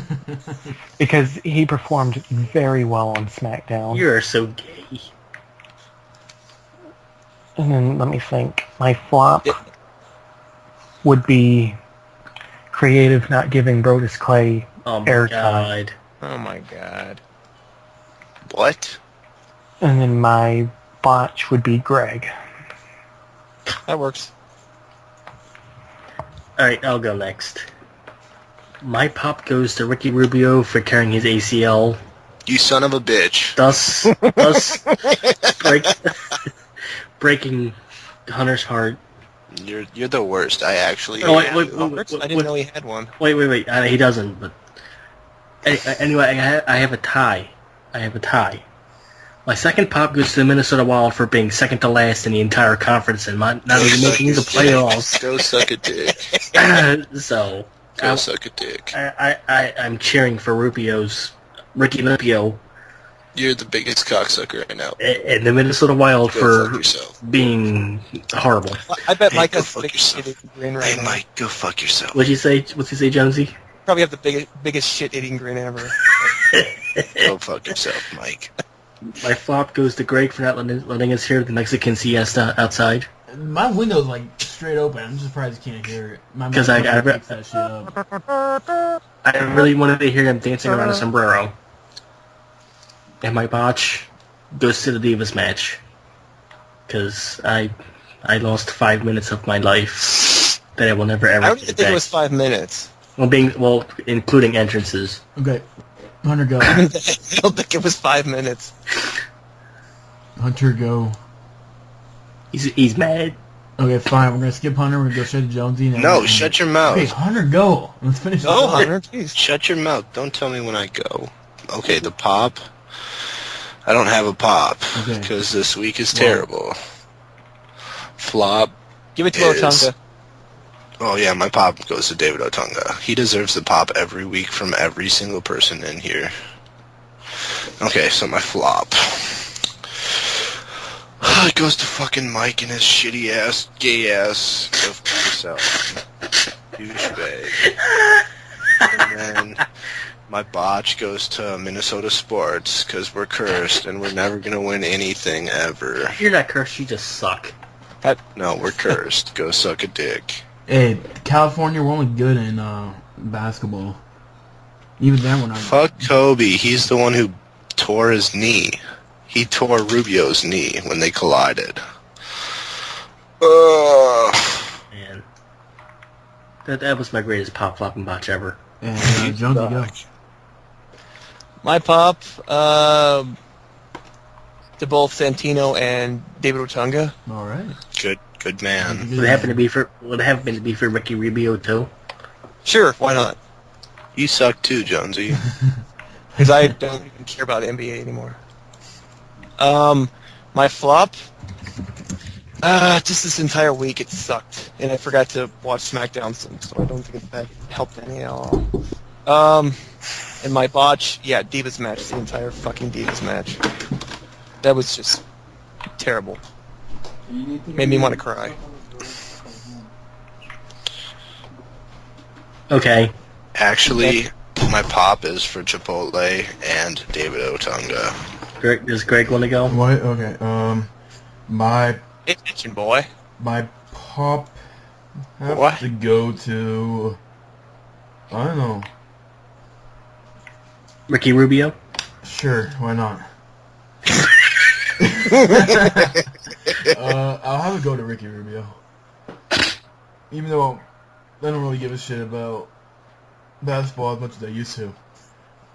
because he performed very well on SmackDown. You are so gay. And then let me think. My flop Yeah. would be creative not giving Brodus Clay Oh my airtime. god. Oh my god. What? And then my botch would be Greg. That works. Alright, I'll go next. My pop goes to Ricky Rubio for carrying his ACL, You son of a bitch. thus breaking Hunter's heart. You're the worst. I actually. Oh, wait, am. wait, I didn't know he had one. Wait. He doesn't, but... Anyway, I have a tie. My second pop goes to the Minnesota Wild for being second to last in the entire conference and not even making the playoffs. Go suck a dick. So, Go suck a dick. I'm cheering for Ricky Rubio You're the biggest cocksucker right now. and the Minnesota Wild Go for fuck yourself. being horrible. I bet Hey, Mike go has the fuck biggest yourself. shit-eating grin right Hey, now. Mike, go fuck yourself. What'd you say, Jonesy? Probably have the biggest shit-eating grin ever. Go fuck yourself, Mike. My flop goes to Greg for not letting us hear the Mexican siesta outside. My window's like straight open. I'm just surprised you can't hear it. My 'Cause I- microphone picks that shit up. I really wanted to hear him dancing around a sombrero. And my botch goes to the Divas match. Because I lost 5 minutes of my life that I will never ever I don't get even think back. it was 5 minutes. Well, including entrances. Okay. Hunter, go. I don't think it was 5 minutes. Hunter, go. He's mad. Okay, fine. We're gonna skip Hunter. We're gonna go straight to Jonesy. and- No, shut your mouth. Okay, Hunter, go. Let's finish this Go, up. Hunter, jeez. Shut your mouth. Don't tell me when I go. Okay, the pop. I don't have a pop Okay. because this week is Well- terrible. Flop. Give it to Is- Otunga. Oh yeah, my pop goes to David Otunga. He deserves the pop every week from every single person in here. Okay, so my flop. It goes to fucking Mike and his shitty ass, gay ass. Go fuck yourself. Douchebag. And then my botch goes to Minnesota sports because we're cursed and we're never gonna win anything ever. You're not cursed, you just suck. No, we're cursed. Go suck a dick. Hey, California, we're only good in basketball. Even then, we're not. Fuck Kobe. He's the one who tore his knee. He tore Rubio's knee when they collided. Man. That was my greatest pop flop and botch ever. And Jonesy, go. My pop, to both Santino and David Otunga. All right. Good man. Would it happen to be for Ricky Rubio too? Sure, why not? You suck too, Jonesy. Because I don't even care about NBA anymore. My flop, just this entire week it sucked, and I forgot to watch SmackDown, so I don't think that helped any at all. And my botch, yeah, Divas match, the entire fucking Divas match. That was just terrible. Made me want to cry. Okay. Actually, my pop is for Chipotle and David Otunga. Does Greg want to go? What? Okay. My Attention, boy. pop have What? to go to. I don't know. Ricky Rubio? Sure, why not? I'll have it go to Ricky Rubio. Even though I don't really give a shit about basketball as much as I used to.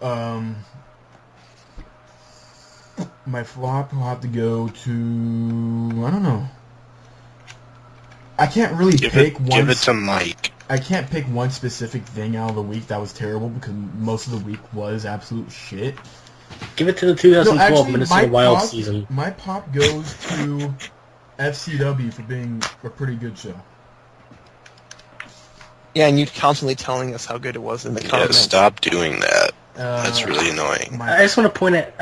My flop will have to go to, I don't know. I can't really pick one. Give it to Mike. I can't pick one specific thing out of the week that was terrible because most of the week was absolute shit. Give it to the 2012 actually, Minnesota Wild pop, season. My pop goes to FCW for being a pretty good show. Yeah, and you constantly telling us how good it was in the Yeah, comments. stop doing that. That's really annoying. I just want to point out.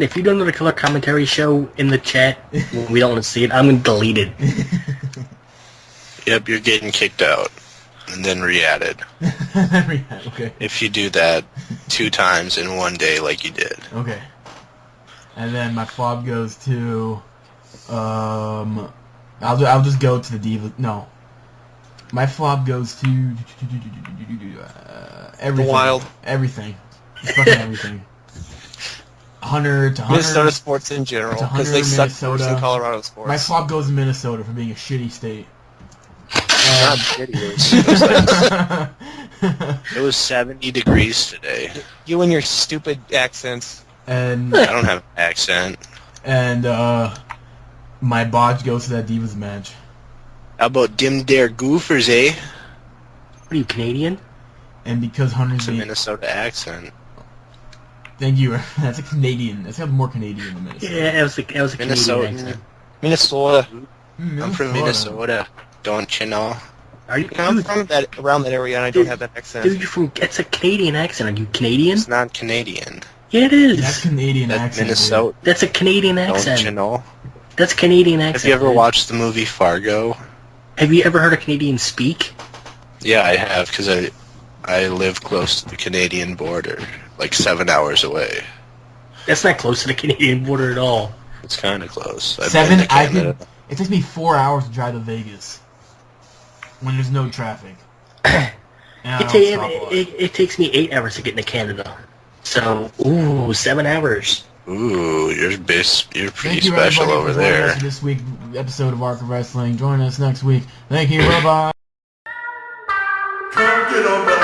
If you don't know the color commentary show in the chat, we don't want to see it. I'm gonna delete it. Yep, you're getting kicked out. And then re-added. Okay. If you do that 2 times in one day like you did. Okay. And then my flop goes to, I'll just go to the Diva. No. My flop goes to everything. The Wild. Everything. Just fucking everything. 100 to 100. Minnesota sports in general, It's 100 because they suck Minnesota. worse than Colorado sports. My flop goes to Minnesota for being a shitty state. God, idiots. It was 70 degrees today. You and your stupid accents. And I don't have an accent. and my botch goes to that Divas match. How about dim dare goofers, eh? What are you, Canadian? And because Hunter's It's a being, Minnesota accent. thank you. That's a Canadian. That's got more Canadian than Minnesota. Yeah, that was a Canadian Minnesota. accent. Minnesota. I'm from Minnesota. Don't you know? Are you? I'm from around that area, and I don't have that accent. Dude, you're from. It's a Canadian accent. Are you Canadian? It's not Canadian. Yeah, it is. That's Canadian That's accent. Minnesota. That's a Canadian accent. Don't you know? That's Canadian accent. Have you ever dude. watched the movie Fargo? Have you ever heard a Canadian speak? Yeah, I have, because I live close to the Canadian border, like 7 hours away. That's not close to the Canadian border at all. It's kind of close. I've Seven. been to Canada. It takes me 4 hours to drive to Vegas when there's no traffic. And I don't stop a lot. It takes me 8 hours to get into Canada. So, 7 hours. Ooh, you're pretty Thank you, special everybody, over for joining there. us for this week's episode of Arc of Wrestling. Join us next week. Thank you. Bye bye. Come get on my